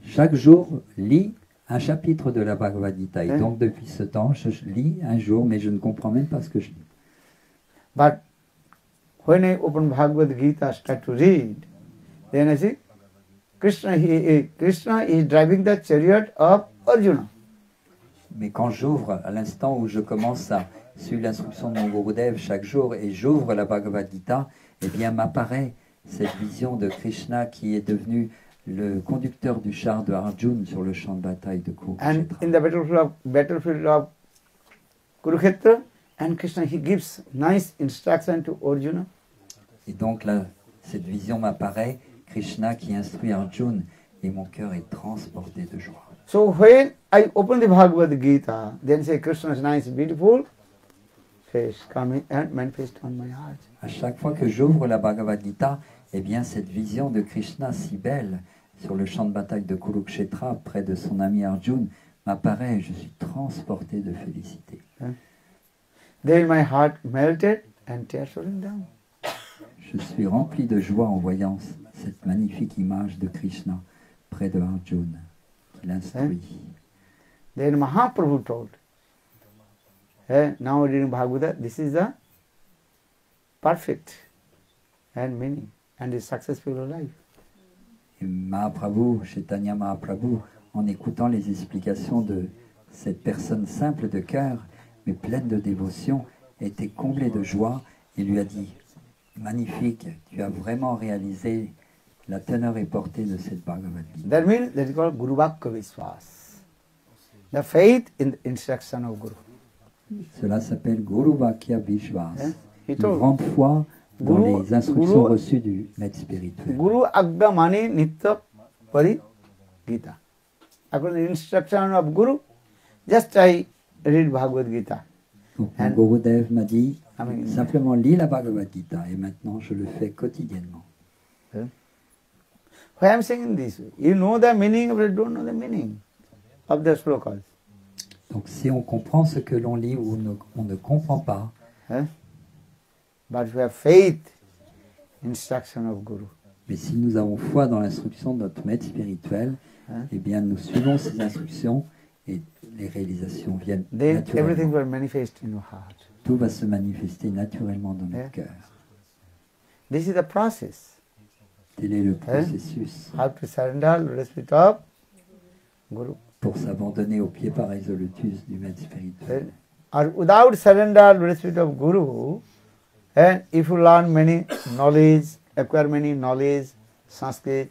chaque jour, lis un chapitre de la Bhagavad Gita. Et donc, depuis ce temps, je lis un jour, mais je ne comprends même pas ce que je lis. But when I open Bhagavad Gita, start to read, then I see Krishna is driving the chariot of Arjuna. Mais quand j'ouvre, à l'instant où je commence à suivre l'instruction de mon Gurudev chaque jour et j'ouvre la Bhagavad Gita, eh bien m'apparaît cette vision de Krishna qui est devenu le conducteur du char de Arjuna sur le champ de bataille de Kurukshetra. And in the battlefield of Kurukshetra, and Krishna he gives nice instruction to Arjuna. Et donc là, cette vision m'apparaît, Krishna qui instruit Arjuna, et mon cœur est transporté de joie. So when I open the Bhagavad Gita, then say Krishna's nice, beautiful face coming and manifest on my heart. À chaque fois que j'ouvre la Bhagavad Gita, eh bien cette vision de Krishna si belle sur le champ de bataille de Kurukshetra près de son ami Arjuna m'apparaît et je suis transporté de félicité. Then my heart melted and tears rolling down. Je suis rempli de joie en voyant cette magnifique image de Krishna près de Arjuna qui l'instruit. Then Mahaprabhu told, now reading Bhagavad, this is the perfect and meaning and is successful life. Et Mahaprabhu, Chaitanya Mahaprabhu, en écoutant les explications de cette personne simple de cœur, mais pleine de dévotion, était comblé de joie et lui a dit, magnifique, tu as vraiment réalisé la teneur et portée de cette Bhagavad Gita. That means that is called Guru Vakya Vishwas. The faith in the instruction of Guru. Cela s'appelle Guru Vakya Vishwas, He une told, grande foi dans Guru- les instructions Guru- reçues du maître spirituel. Guru Agga Mani Nitya Pari Gita. According to the instruction of Guru, just I read Bhagavad Gita. Donc mon And- Gurudev m'a dit, I mean, simplement lis la Bhagavad Gita, et maintenant je le fais quotidiennement. why I am saying this? You know the meaning, but you don't know the meaning of the slokas. Donc si on comprend ce que l'on lit ou on ne comprend pas, but we have faith, instruction of Guru. mais si nous avons foi dans l'instruction de notre maître spirituel, eh bien nous suivons ces instructions et les réalisations viennent Then everything naturellement. will manifest in your heart. Tout va se manifester naturellement dans notre Yeah. cœur. This is the process. Tel est le processus How to surrender the respect of Guru. pour s'abandonner aux pieds pareils au lotus du maître spirituel. Or without surrender the respect of Guru, and if you learn many knowledge, acquire many knowledge, Sanskrit,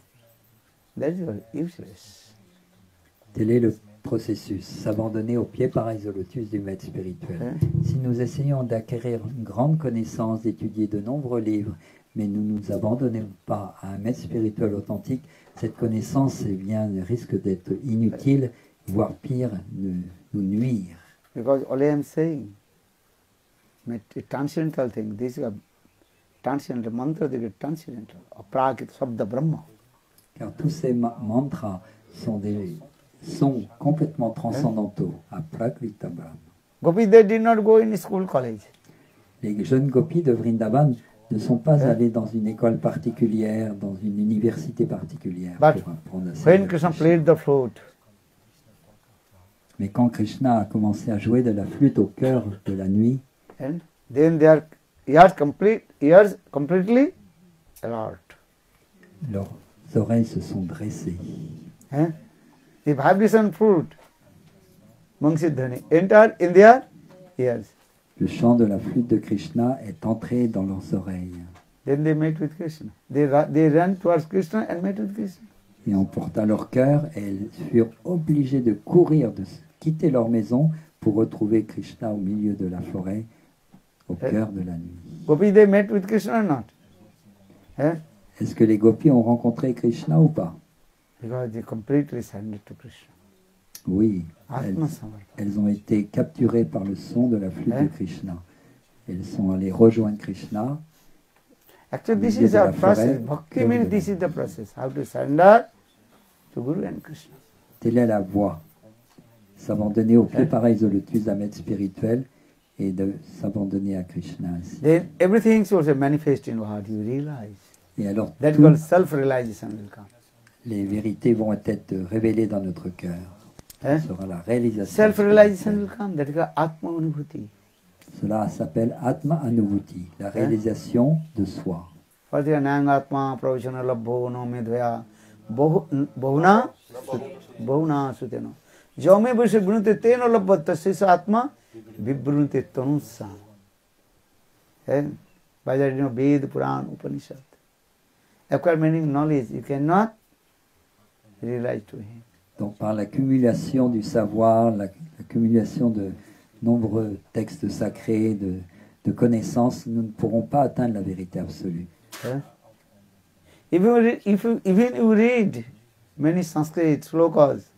that is useless. Tel est le processus, s'abandonner aux pieds pareils au lotus du maître spirituel. Si nous essayons d'acquérir une grande connaissance, d'étudier de nombreux livres, mais nous ne nous abandonnons pas à un maître spirituel authentique, cette connaissance eh bien, risque d'être inutile, voire pire, nous nuire. Because all I am saying, a transcendental thing, this is a transcendental mantra, this is transcendental, aprakita sabda brahma. Car tous ces mantras sont des sons complètement transcendantaux, aprakrita brahma. Gopis, they did not go in school, college. Les jeunes gopis de Vrindavan ne sont pas allés dans une école particulière, dans une université particulière But pour apprendre à when servir Krishna Krishna. played the flute, Mais quand Krishna a commencé à jouer de la flûte au cœur de la nuit, and then their ears completely alert. leurs oreilles se sont dressées. The vibration flute, Mangsidhani, entered in their ears. Le chant de la flûte de Krishna est entré dans leurs oreilles. Then they met with Krishna. They ran towards Krishna and met with Krishna. Et emporta leur cœur, et elles furent obligées de courir, de quitter leur maison pour retrouver Krishna au milieu de la forêt, au cœur de la nuit. Gopis, they met with Krishna or not? Est-ce que les gopis ont rencontré Krishna ou pas? Because they completely surrendered to Krishna. Oui, Atma Samarpa. elles ont été capturées par le son de la flûte de Krishna. Elles sont allées rejoindre Krishna. Actually, this Milieu is de a la process. forêt, Bhakti cœur means de this la- is the process. How to surrender to Guru and Krishna. Telle est la voie. S'abandonner aux pieds pareils au lotus d'un maître spirituel et de s'abandonner à Krishna ainsi. Then everything will manifest in your heart. You realize. Et alors, That is toutes called self-realization will come. les vérités vont être révélées dans notre cœur. Eh? Ce sera la réalisation. Self-realization will spirituelle. come. That is called Atma Anubhuti. Cela s'appelle Atma Anubhuti, la réalisation de soi. Further, Nang Atma Pravishana Labho No Medhaya Bahuna Suteno. Jaume Vise Gunute Teno Labho Tasisa Atma Vibrunte Tanusa. By that, Ved, Puran, Upanishad. Acquire many knowledge, you cannot realize to him. Donc par l'accumulation du savoir, l'accumulation de nombreux textes sacrés, de connaissances, nous ne pourrons pas atteindre la vérité absolue. Even you read many Sanskrit slokas,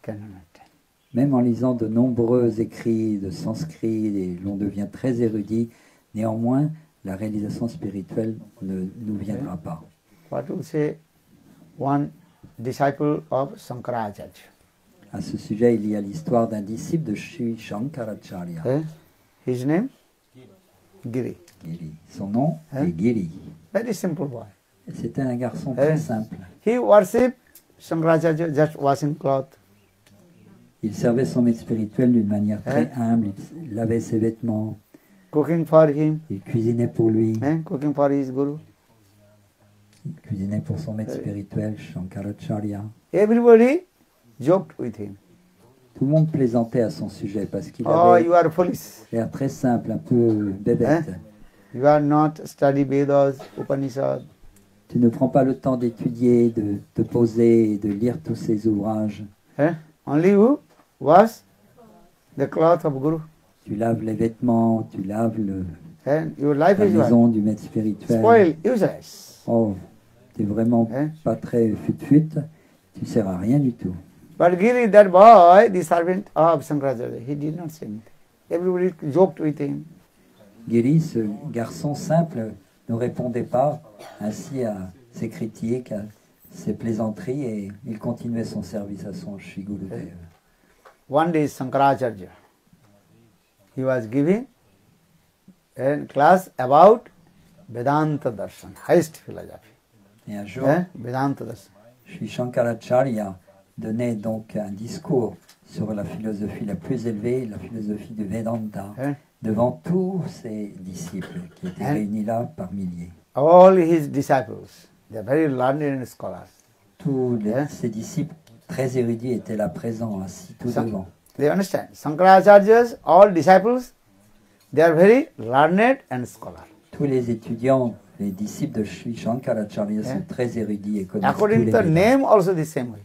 cannot attain. Même en lisant de nombreux écrits de sanskrit, et l'on devient très érudit, néanmoins, la réalisation spirituelle ne nous viendra pas. What to say? One disciple of Shankaracharya. À ce sujet, il y a l'histoire d'un disciple de Sri Shankaracharya, His name? Giri. Giri. Son nom est Giri. Very simple boy. C'était un garçon très simple. He worshipped Shankaracharya just washing cloth. Il servait son maître spirituel d'une manière très humble, il lavait ses vêtements, Cooking for him, il cuisinait pour lui, cooking for his guru. il cuisinait pour son maître spirituel, Shankaracharya. Everybody joked with him. Tout le monde plaisantait à son sujet parce qu'il Oh, avait you are foolish. l'air très simple, un peu bébête. You are not study Vedas, Upanishad. Tu ne prends pas le temps d'étudier, de te poser et de lire tous ces ouvrages. Only you wash the cloth of Guru. Tu laves les vêtements, tu laves Your life la is maison du maître spirituel. spoiled, useless. Oh, tu n'es vraiment pas très fut-fut, tu ne sers à rien du tout. But Giri, that boy, the servant of Shankaracharya, he did not say anything. Everybody joked with him. Giri, ce garçon simple, ne répondait pas ainsi à ses critiques, à ses plaisanteries, et il continuait son service à son Shri Gurudev. one day Shankaracharya, he was giving a class about Vedanta Darshan, highest philosophy. Et un jour, Vedanta Darshan. Sri Shankaracharya donnait donc un discours sur la philosophie la plus élevée, la philosophie du Vedanta, devant tous ses disciples qui étaient réunis là par milliers. All his disciples, they are very learned scholars. Tous ses disciples très érudits étaient là présents, assis tout devant. They understand. Shankaracharya's all disciples, they are very learned and scholars. Tous les étudiants, les disciples de Sri Shankaracharya sont très érudits et connaissent tous les According to the Védas. name, also the same way.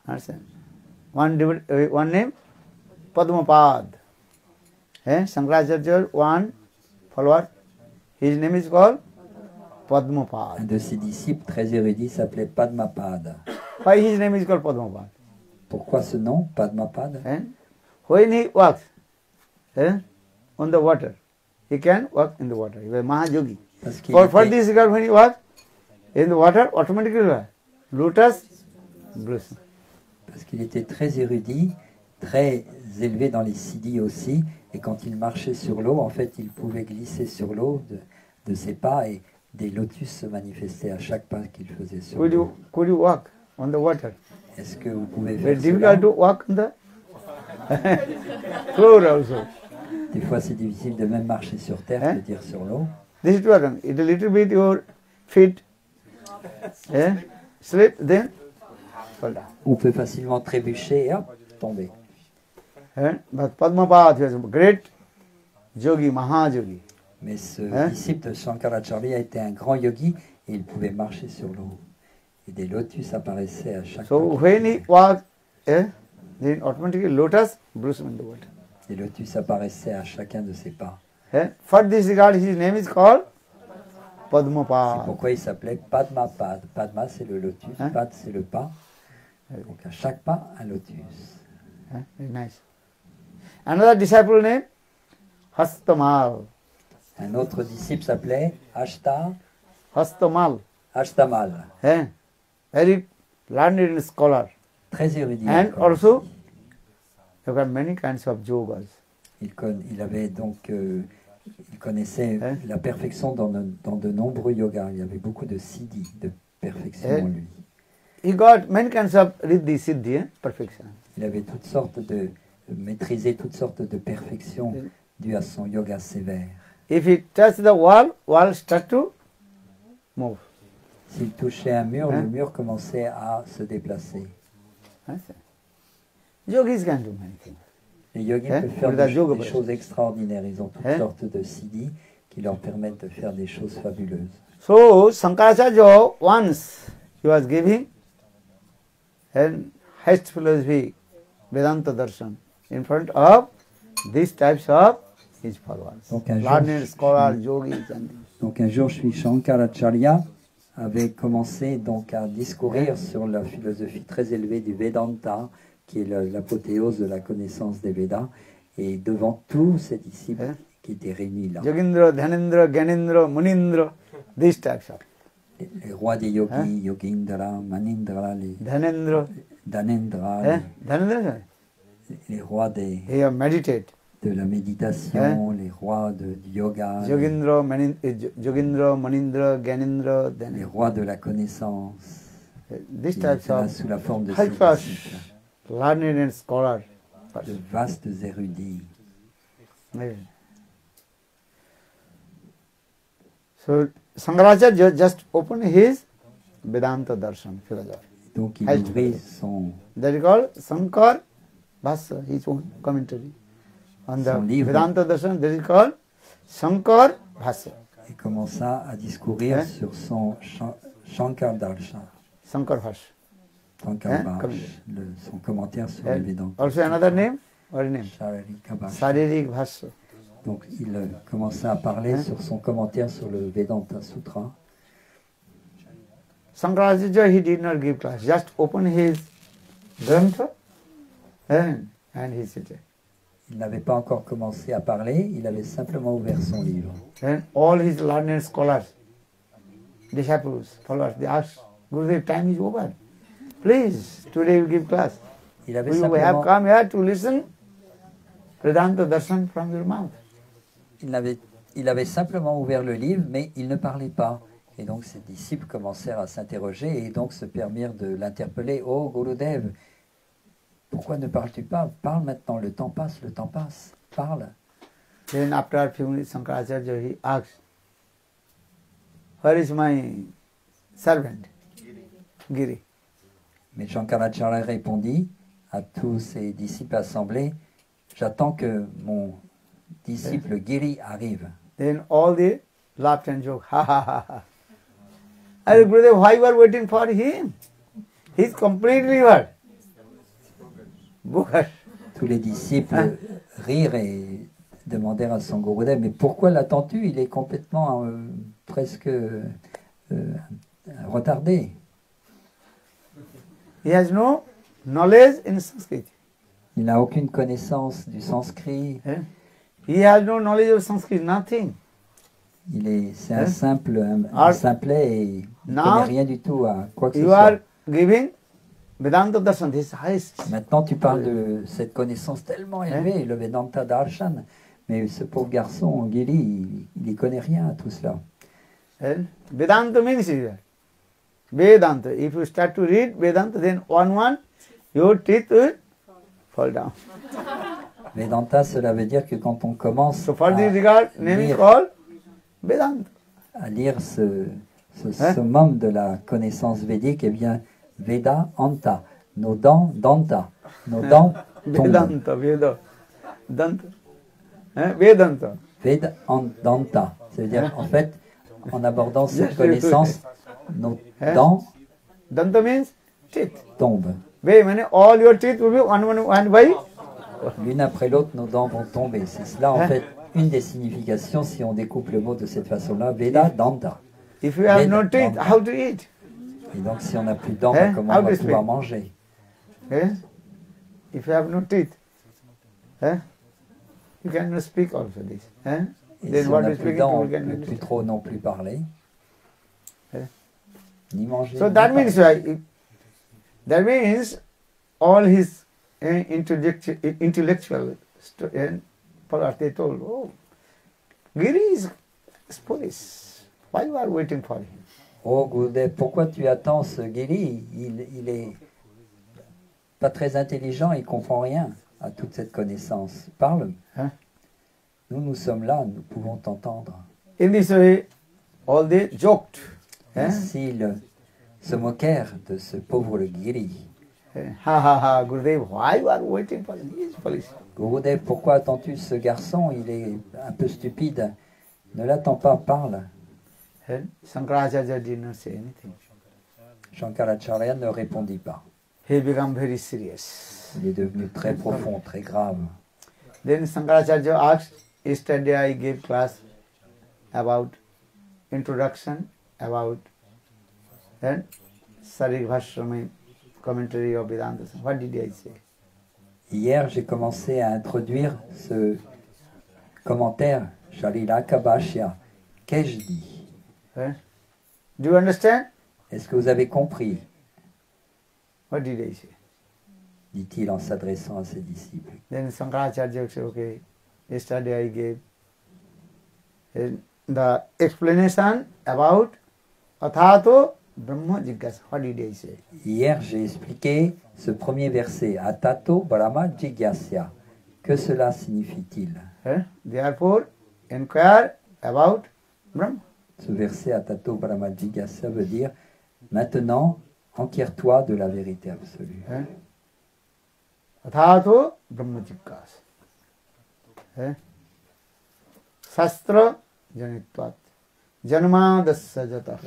Understand? One name, Padmapad. Shankaracharya, one follower, his name is called Padmapad. Un de ses disciples très érudits s'appelait Padmapad. Why his name is called Padmapad? Pourquoi ce nom, Padmapad? When he walks on the water, he can walk in the water. He was Mahayogi. Parce qu'il For était, this regard, when he walks in the water, automatically what? Lotus blossom. parce qu'il était très érudit, très élevé dans les siddhis aussi, et quand il marchait sur l'eau, en fait, il pouvait glisser sur l'eau de ses pas et des lotus se manifestaient à chaque pas qu'il faisait sur l'eau. Could you walk on the water? Est-ce que vous pouvez Very faire difficult cela? to walk on the floor also. Des fois, c'est difficile de même marcher sur terre que de dire sur l'eau. This is what happens. It a little bit your feet slip, then fall down. On peut facilement trébucher et hop, tomber. But Padmapad was a great yogi, Mahayogi. Mais ce disciple de Shankaracharya était un grand yogi et il pouvait marcher sur l'eau. Et des lotus apparaissaient à chaque So pas. when he walked, then automatically lotus blossom in the water. Des lotus apparaissaient à chacun de ses pas. For this regard, his name is called C'est Padmapad. pourquoi il s'appelait Padmapad. Padma, c'est le lotus. Pad, c'est le pas. Donc à chaque pas, un lotus. Very nice. Another disciple name, Hastamal. Un autre disciple s'appelait Hastamal. Ashtamal. Very learned scholar. Très érudit. And encore. also, you got many kinds of yogas. Il avait donc, il connaissait la perfection dans de nombreux yogas. Il y avait beaucoup de siddhis, de perfection en lui. He got many kinds of riddhi, siddhi, perfection. Il avait toutes sortes de maîtriser toutes sortes de perfections dues à son yoga sévère. If he touch the wall, wall start to move. S'il touchait un mur, le mur commençait à se déplacer. Yogis can do many things. Les yogis peuvent faire des choses extraordinaires. Ils ont toutes sortes de siddhis qui leur permettent de faire des choses fabuleuses. So, Shankaracharya, once he was giving an highest philosophy, Vedanta Darshan, in front of these types of his followers. Learned scholars, yogis, and Donc un jour, Sri Shankaracharya avait commencé donc à discourir sur la philosophie très élevée du Vedanta, qui est l'apothéose de la connaissance des Védas, et devant tous ses disciples qui étaient réunis là. Yogindra, Dhanendra, Gyanendra, Munindra, these types of. Les rois des yogis, Yogindra, Manindra, les Dhanendra, Dhanendra, Dhanendra, les rois des, he meditate. de la méditation, les rois du yoga, Yogindra, Manindra, Gyanendra, les rois de la connaissance. these Qui types étaient là of sous la forme de high ces class disciples, learned and scholars. de vastes érudits. So Shankaracharya just opened his Vedanta Darshan philosophy. Donc il ouvrit son, That is called Shankar Bhasya, his own commentary on the Son livre. Vedanta Darshan. That is called Shankar Bhasya. et commença à discourir sur son Shankar Darshan, Shankar Bhasya. Shankar Comme- Bhash, son commentaire sur le Vedanta. Also another name, what name? Shararika Bhash. Saririk Bhasya. Donc il commença à parler sur son commentaire sur le Vedanta Sutra. Shankaracharya, he did not give class, just opened his Grantha and he said, Il n'avait pas encore commencé à parler, il avait simplement ouvert son livre. and all his learned scholars, disciples, followers, they asked, Gurudev, time is over. please, today you give class. Il avait We have simplement, come here to listen Vedanta Darshan from your mouth. il avait simplement ouvert le livre, mais il ne parlait pas. Et donc ses disciples commencèrent à s'interroger et donc se permirent de l'interpeller. Oh Gurudev, pourquoi ne parles-tu pas? Parle maintenant, le temps passe, parle. Then after a few minutes, Shankaracharya he asked, where is my servant? Giri. Mais Shankaracharya répondit à tous ses disciples assemblés, j'attends que mon disciple Giri arrive. Then all they laughed and joked, ha ha ha ha. I said, Gurudev, why you are waiting for him? He's completely what? Bogus. Tous les disciples rirent et demandèrent à son Gurudev, mais pourquoi l'attends-tu? Il est complètement presque retardé. He has no knowledge in Sanskrit. Il n'a aucune connaissance du sanskrit. Eh? He has no knowledge of Sanskrit, nothing. C'est un simple, un Alors, simplet et il ne now, connaît rien du tout à quoi que ce You soit. are giving Vedanta Darshan, this highest. Maintenant, tu parles de cette connaissance tellement élevée, le Vedanta Darshan, mais ce pauvre garçon, Giri, il n'y connaît rien à tout cela. And Vedanta means here. Vedanta. If you start to read Vedanta, then one, your teeth will fall down. Vedanta, cela veut dire que quand on commence So for this regard, name is called Vedanta. à lire ce summum de la connaissance védique, eh bien, Veda Anta, nos dents Danta, nos dents tombent. Vedanta, Veda. Danta. Vedanta. Veda Danta, c'est-à-dire en fait, en abordant cette connaissance, nos dents Danta means teeth. tombent. Ve means all your teeth will be one by. L'une après l'autre, nos dents vont tomber. C'est cela en fait une des significations si on découpe le mot de cette façon-là. Veda Danta. If you have no teeth, how to eat? Et donc si on n'a plus de dents, comment How on va to pouvoir speak? manger? If you have no teeth, you cannot speak also this. Et Then si on what n'a is plus de speaking, dents, on you ne can peut plus trop non plus parler, ni manger. So ni that parler. means that means all his intellectual part they told, oh, Giri is foolish. Why you are waiting for him? Oh Gurudev, pourquoi tu attends ce Giri? Il est pas très intelligent, il comprend rien à toute cette connaissance. Parle. Hein? Nous sommes là, nous pouvons t'entendre. In this way, all they joked. Ainsi, ils se moquèrent de ce pauvre Giri. Ha ha ha, Gurudev, why you are waiting for him? He is foolish. Gurudev, pourquoi attends-tu ce garçon? Il est un peu stupide. Ne l'attends pas, parle. Shankaracharya did not say anything. Shankaracharya ne répondit pas. He became very serious. Il est devenu très profond, très grave. Then Shankaracharya asked, yesterday I gave class about introduction, about Sarik Bhashrami commentary of Vedanta. What did I say? Hier, j'ai commencé à introduire ce commentaire, Sharilaka Bhashya. Qu'ai-je dit? Do you understand? Est-ce que vous avez compris? What did I say? Dit-il en s'adressant à ses disciples. Then Shankaracharya said, okay, yesterday I gave the explanation about Athato Brahma Jigyasa. What did I say? Hier, j'ai expliqué ce premier verset, Atato Brahma Jigyasya. Que cela signifie-t-il? Therefore, inquire about Brahma. Ce verset, Atato Brahma Jigyasya, veut dire maintenant, enquiers-toi de la vérité absolue. Athato Brahma Jigyasa. Sastra Janitvat. Janma Dasajata.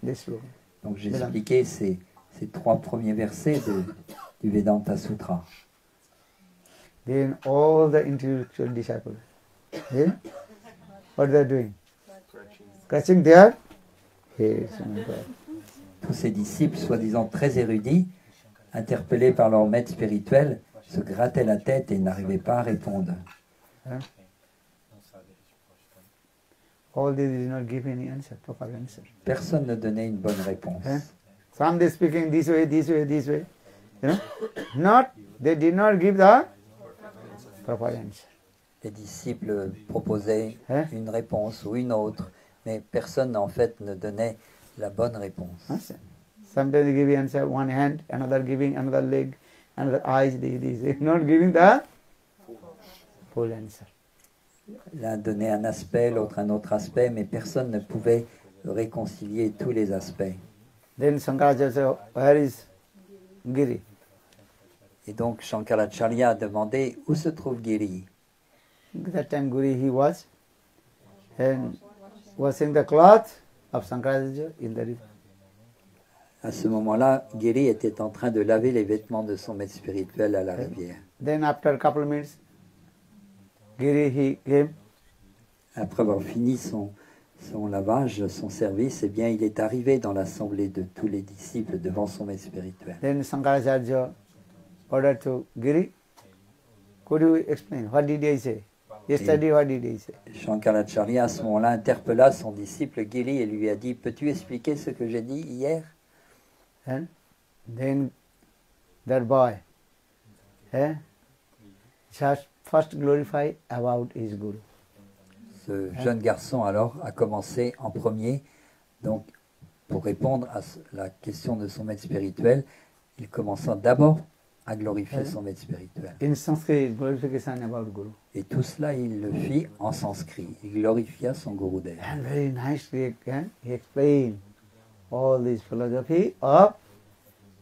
This slogan. Donc j'ai expliqué ces trois premiers versets du Vedanta Sutra. Then all the intellectual disciples, what they are doing? Scratching their heads. Tous ces disciples, soi-disant très érudits, interpellés par leur maître spirituel, se grattaient la tête et n'arrivaient pas à répondre. All they did not give any answer, proper answer. Personne ne donnait une bonne réponse. Some they speaking this way, this way, this way. You know, they did not give the proper answer. Les disciples proposaient Hein? une réponse ou une autre, mais personne en fait ne donnait la bonne réponse. Sometimes they give answer one hand, another giving another leg, another eyes, this, not giving the full answer. L'un donnait un aspect, l'autre un autre aspect, mais personne ne pouvait réconcilier tous les aspects. Then Shankaracharya said, where is Giri? Et donc Shankaracharya a demandé où se trouve Giri. That time Giri he was and washing the cloth of Shankaracharya in the river. À ce moment-là, Giri était en train de laver les vêtements de son maître spirituel à la rivière. Then after a couple of minutes, Giri he came. Après avoir fini son lavage, son service, eh bien, il est arrivé dans l'assemblée de tous les disciples devant son maître spirituel. Then Shankaracharya ordered to Giri, could you explain, what did I say? Yesterday, what did I say? Shankaracharya, à ce moment-là, interpella son disciple Giri et lui a dit, peux-tu expliquer ce que j'ai dit hier? And then that boy just first glorify about his guru. Ce jeune garçon, alors, a commencé en premier, donc, pour répondre à la question de son maître spirituel, il commença d'abord à glorifier son maître spirituel. In Sanskrit, glorification about guru. Et tout cela, il le fit en sanskrit. Il glorifia son Gurudev. And very nicely he explained all this philosophy of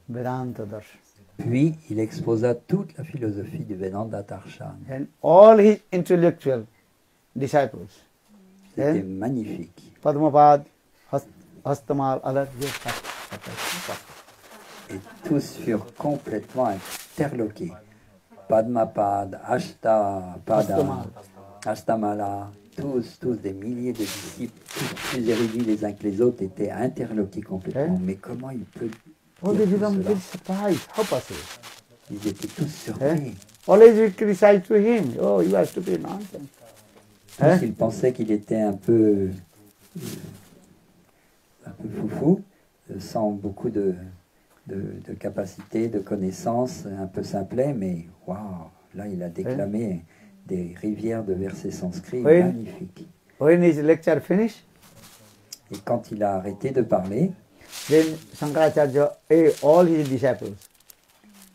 Vedanta Darshan. Puis, il exposa toute la philosophie du Vedanta Darshan. And all his intellectual disciples, C'était magnifique. Padmapad, Hastamal, Alar, Et tous furent complètement interloqués. Padmapad, Ashtapada, Ashtamala, tous des milliers de disciples, tous plus érudits les uns que les autres, étaient interloqués complètement. Mais comment il peut oh, they dire tout become cela? very surprised. How possible? Ils étaient tous surpris. Always we criticize to him. Oh, you are stupid, nonsense. Tous, ils pensaient qu'il était un peu foufou, sans beaucoup de capacité, de connaissances, un peu simplet, mais waouh, là il a déclamé des rivières de versets sanscrits magnifiques. When his lecture finished, Et quand il a arrêté de parler, then Shankaracharya, all his disciples,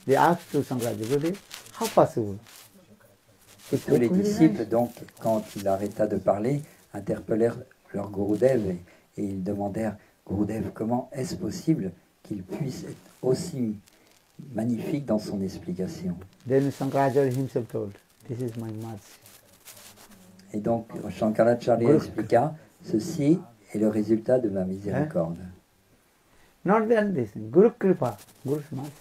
they asked to Shankaracharya, how possible? et tous les disciples, donc, quand il arrêta de parler, interpellèrent leur Gurudev et ils demandèrent, Gurudev, comment est-ce possible qu'il puisse être aussi magnifique dans son explication? Then Shankaracharya himself told, this is my mercy. Et donc, Shankaracharya expliqua, ceci est le résultat de ma miséricorde. Not than this, Guru Kripa, Guru's mercy.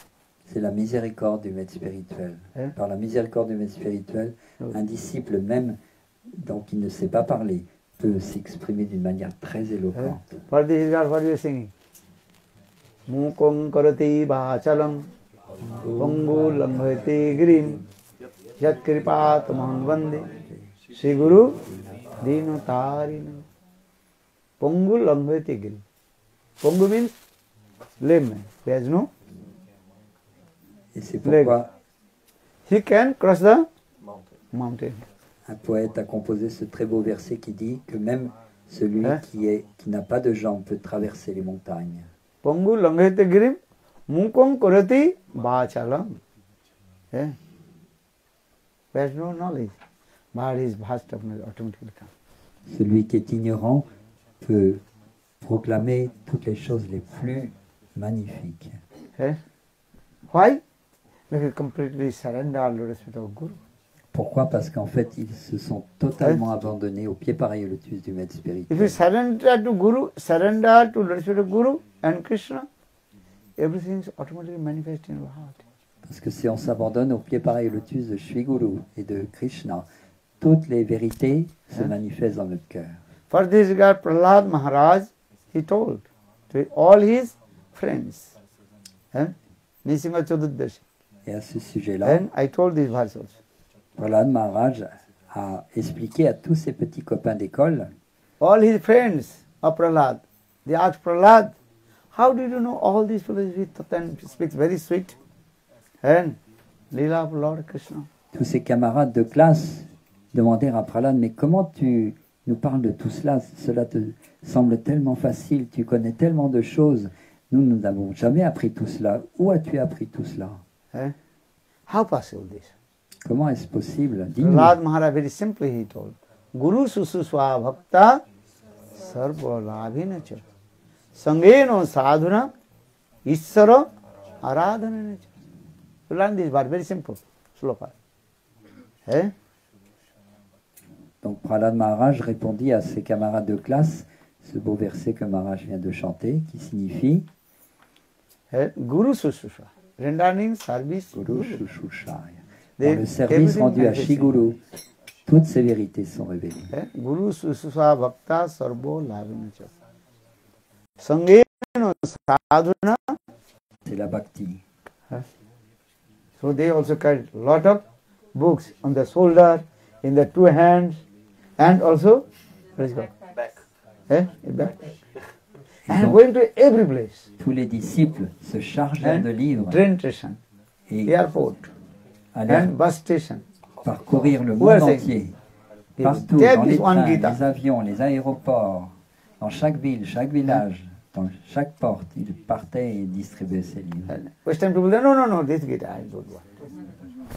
C'est la miséricorde du maître spirituel. Par la miséricorde du maître spirituel, un disciple même, dont il ne sait pas parler, peut s'exprimer d'une manière très éloquente. For this is what you are singing. Mukong karati bhachalam, pongu langhati girim, yat kripa tamang vande, Sri Guru dino tarina. Pongu langhati girim. Pongu means lame, he has no. Et c'est pourquoi He can cross the mountain. un poète a composé ce très beau verset qui dit que même celui qui n'a pas de jambes peut traverser les montagnes. Pongu langhati girim, mukong karati bhachalam. He has no knowledge, but his vast of knowledge automatically comes. Celui qui est ignorant peut proclamer toutes les choses les plus magnifiques. Why? Because completely surrender all the respect of Guru. Pourquoi? Parce qu'en fait, ils se sont totalement abandonnés au pied pareil et lotus du maître If you spirituel. surrender to Guru, surrender to the respect of Guru and Krishna, everything is automatically manifest in your heart. Parce que si on s'abandonne au pied pareil et lotus de Shri Guru et de Krishna, toutes les vérités se manifestent dans notre cœur. For this regard, Prahlad Maharaj, he told to all his friends, Nisimha Chaudhadashi. Et à ce sujet-là, And I told this verse also. Prahlad Maharaj a expliqué à tous ses petits copains d'école, All his friends of Prahlad, they asked Prahlad, how did you know all these philosophies? Then speaks very sweet. And Leela of Lord Krishna. Tous ses camarades de classe demandèrent à Prahlad, mais comment tu nous parles de tout cela? Cela te semble tellement facile, tu connais tellement de choses. Nous n'avons jamais appris tout cela. Où as-tu appris tout cela? How possible this? Comment est-ce possible? Dis-nous. Prahlad Maharaj very simply he told, Guru Sususwa Bhakta Sarva Labhina Cha Sangeno Sadhuna Isara Aradhana Cha. You learn this word, very simple, sloka. Donc Prahlad Maharaj répondit à ses camarades de classe ce beau verset que Maharaj vient de chanter, qui signifie Guru Sususwa, rendering service Guru Shushaya. Dans le service rendu à Shiguru, toutes ces vérités sont révélées. Guru Sususwa Bhakta Sarvo Labhina Cha Sangeno Sadhuna. C'est la bhakti. So they also carried a lot of books on the shoulder, in the two hands, and also back. Back. And going to every place. Tous les disciples se chargèrent de livres Train station, et airport, allèrent and bus station. parcourir le Who are monde saying? entier, They partout, take dans les this one trains, Gita. les avions, les aéroports, dans chaque ville, chaque village, dans chaque porte, ils partaient et distribuaient ces livres. Western people say, no, this Gita I don't want.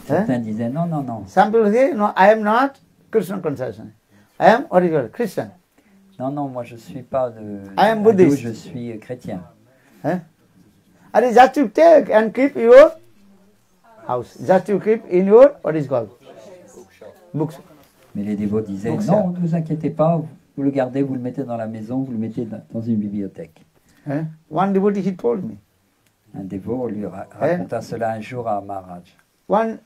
Certains disaient non, non, non, Some people say, no, I am not Krishna consciousness. I am what is called Christian. non, non, moi je ne suis pas de I am hindou, Buddhist. je suis chrétien. And it's just to take and keep your house. Just to keep in your, what is called? Books. Mais les dévots disaient Donc, non, ne vous inquiétez pas, vous le gardez, vous le mettez dans la maison, vous le mettez dans une bibliothèque. One devotee, he told me. Un dévot lui raconta cela un jour à Maharaj. One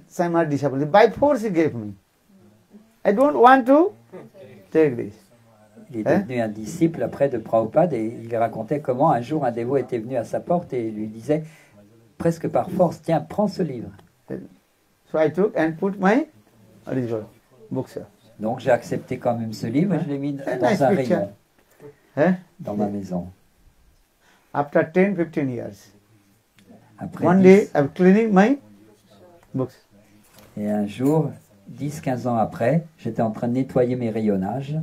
Simon disciple, by force he gave me. I don't want to take this. Il est devenu un disciple après de Prabhupada et il racontait comment un jour un dévot était venu à sa porte et lui disait presque par force, tiens, prends ce livre. So I took and put my books. Donc j'ai accepté quand même ce livre et je l'ai mis dans Nice un picture. rayon dans ma maison. After 10-15 years, Après one day I'm cleaning my books. et un jour, 10-15 ans après, j'étais en train de nettoyer mes rayonnages.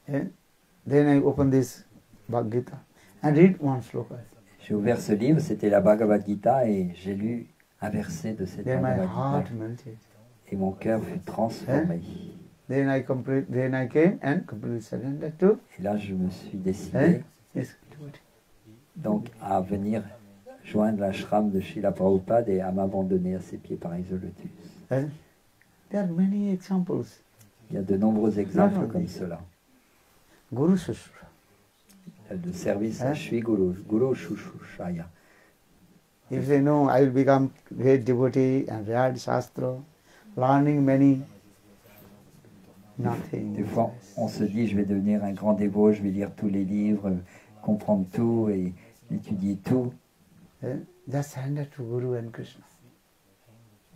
Then I open this Bhagavad Gita and read one sloka. J'ai ouvert ce livre, c'était la Bhagavad Gita et j'ai lu un verset de cette Then my Bhagavad heart Gita melted. et mon cœur fut transformé. Then I came and completely surrendered to Et là, je me suis décidé yes, devotee. donc à venir joindre l'ashram de Srila Prabhupada et à m'abandonner à ses pieds par Isolotus. There are many examples. Il y a de nombreux exemples Non, comme oui. cela. Guru Sushra. De service à Shri Guru, Guru Shushushaya. If you say, no, I will become great devotee and read Shastra, learning many, nothing. Des fois, on se dit, je vais devenir un grand dévot, je vais lire tous les livres, comprendre tout et étudier tout. Just surrender to Guru and Krishna.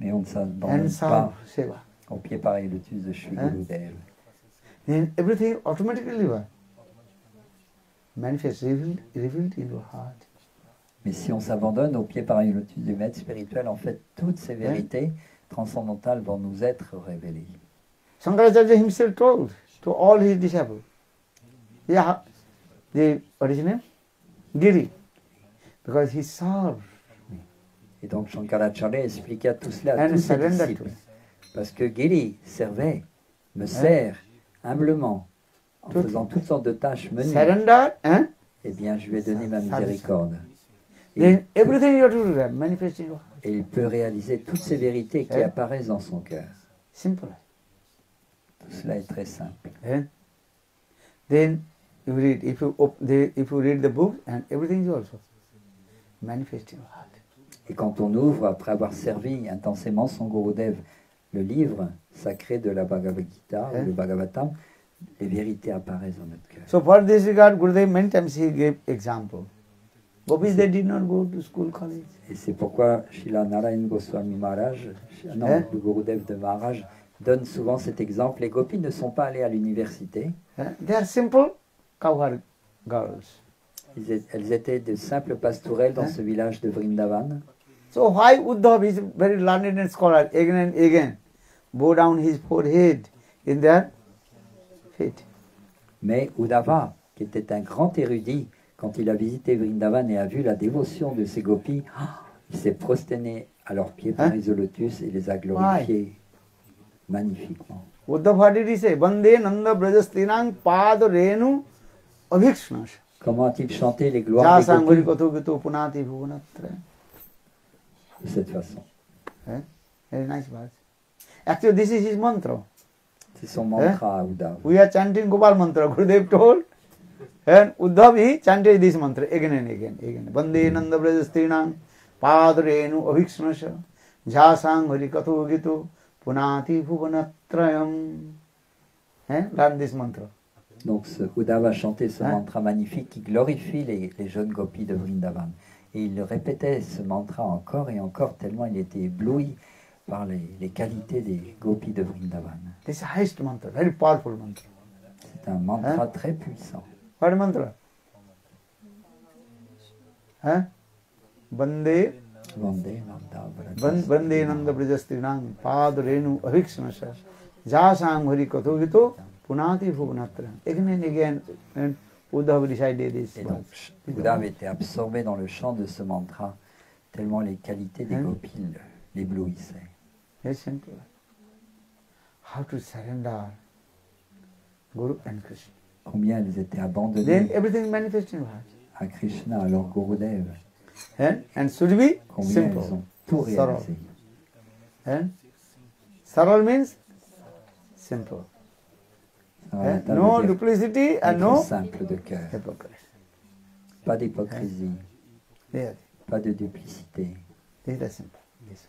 Mais on ne s'abandonne And serve, pas seva. au pied par le lotus de Shri Gurudev. Then everything automatically manifests, revealed in your heart. Mais si on s'abandonne au pied par le lotus du maître spirituel, en fait, toutes ces vérités transcendantales vont nous être révélées. Shankaracharya himself told to all his disciples, yeah, what is his name? Giri, because he served Et donc Shankaracharya expliqua tout cela à and tous ses surrendered to disciples. him. Parce que Giri servait, me sert humblement, en Tout. faisant toutes sortes de tâches menues. Surrender and Eh bien, je lui ai donné ma miséricorde. then everything you have to do manifest in your heart. Et il peut réaliser toutes ces vérités qui apparaissent dans son cœur. Simple. Tout cela est très simple. Then you read, if you read the book and everything is also manifest in your heart. Et quand on ouvre, après avoir servi intensément son Gurudev, le livre sacré de la Bhagavad Gita, ou le Bhagavatam, les vérités apparaissent dans notre cœur. So for this regard, Gurudev many times he gave example. Gopis, they did not go to school, college. Et c'est pourquoi Srila Narayan Goswami Maharaj, non, le Gurudev de Maharaj, donne souvent cet exemple. Les gopis ne sont pas allés à l'université. They are simple cowherd girls. Elles étaient de simples pastourelles dans ce village de Vrindavan. So why Uddhav is very learned and scholar again and again bow down his forehead in their feet? Mais Uddhava, qui était un grand érudit, quand il a visité Vrindavan et a vu la dévotion de ces gopis, il s'est prosterné à leurs pieds par les lotus et les a glorifiés magnifiquement. Uddhav, what did he say? Vande Nanda Brajastinang Pad Renu Abhikshnash. Comment a-t-il chanté les gloires des Jasang gopis Varikato Gito Punati Bhuvanatra. de cette façon? Very nice verse. Actually, this is his mantra. C'est son mantra à Uddhava. We are chanting Gopal mantra. Gurudev told, and Uddhav he chanted this mantra again and again. Vande Nanda Brajastinang Pad Renu Abhikshnash. Jasang Varikato Gito Punati Bhuvanatrayam. Learn this mantra. Donc Uddhava a chanté ce mantra magnifique qui glorifie les jeunes gopis de Vrindavan. Et il répétait ce mantra encore et encore tellement il était ébloui par les qualités des gopis de Vrindavan. This is the highest mantra, very powerful mantra. C'est un mantra très puissant. What mantra? Vande Vande Nanda Brajastinang Pad Renu Abhikshnash Jasang Varikato Gito Punati Bhuvanatra. Again and again, and Uddhava decided this. Et donc, Uddhava était absorbé dans le chant de ce mantra, tellement les qualités des gopis l'éblouissaient. Very simple. How to surrender Guru and Krishna. Combien elles étaient Then abandonnées everything manifests in heart. à Krishna, à leur Gurudev. And should be Combien simple. elles ont tout Saral. réalisé. Saral means simple. No duplicity and no simple de cœur. hypocrisy. Pas d'hypocrisie, There. pas de duplicité. This is the simple. This.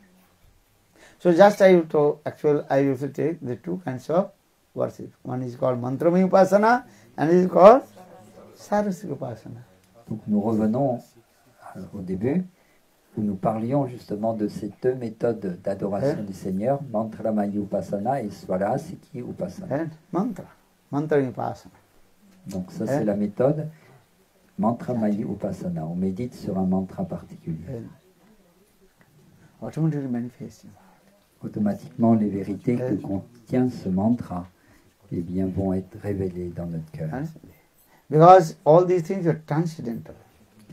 So just I used to take the two kinds of worship. One is called Mantramaya Upasana and it is called Sarasika Upasana. Donc nous revenons au début où nous parlions justement de ces deux méthodes d'adoration du Seigneur, Mantramaya Upasana et Swarasiki Upasana. Mantra. Mantramaya Upasana. Donc ça c'est la méthode Mantramaya Upasana. On médite sur un mantra particulier. Automatically manifesting. Automatiquement les vérités que contient ce mantra eh bien, vont être révélées dans notre cœur. Because all these things are transcendental.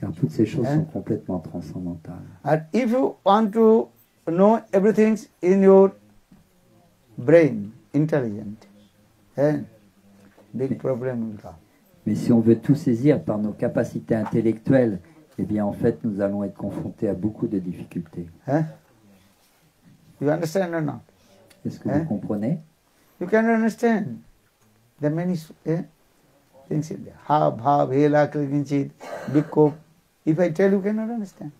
Car toutes ces choses sont complètement transcendantales. And if you want to know everything in your brain, intelligent, then big problem will come. Mais si on veut tout saisir par nos capacités intellectuelles, eh bien en fait nous allons être confrontés à beaucoup de difficultés. You understand or not? Est-ce que vous comprenez? You can understand. There are many things in there. Ha, bha, vela, krikinchit, bhikkhu. If I tell you, cannot understand.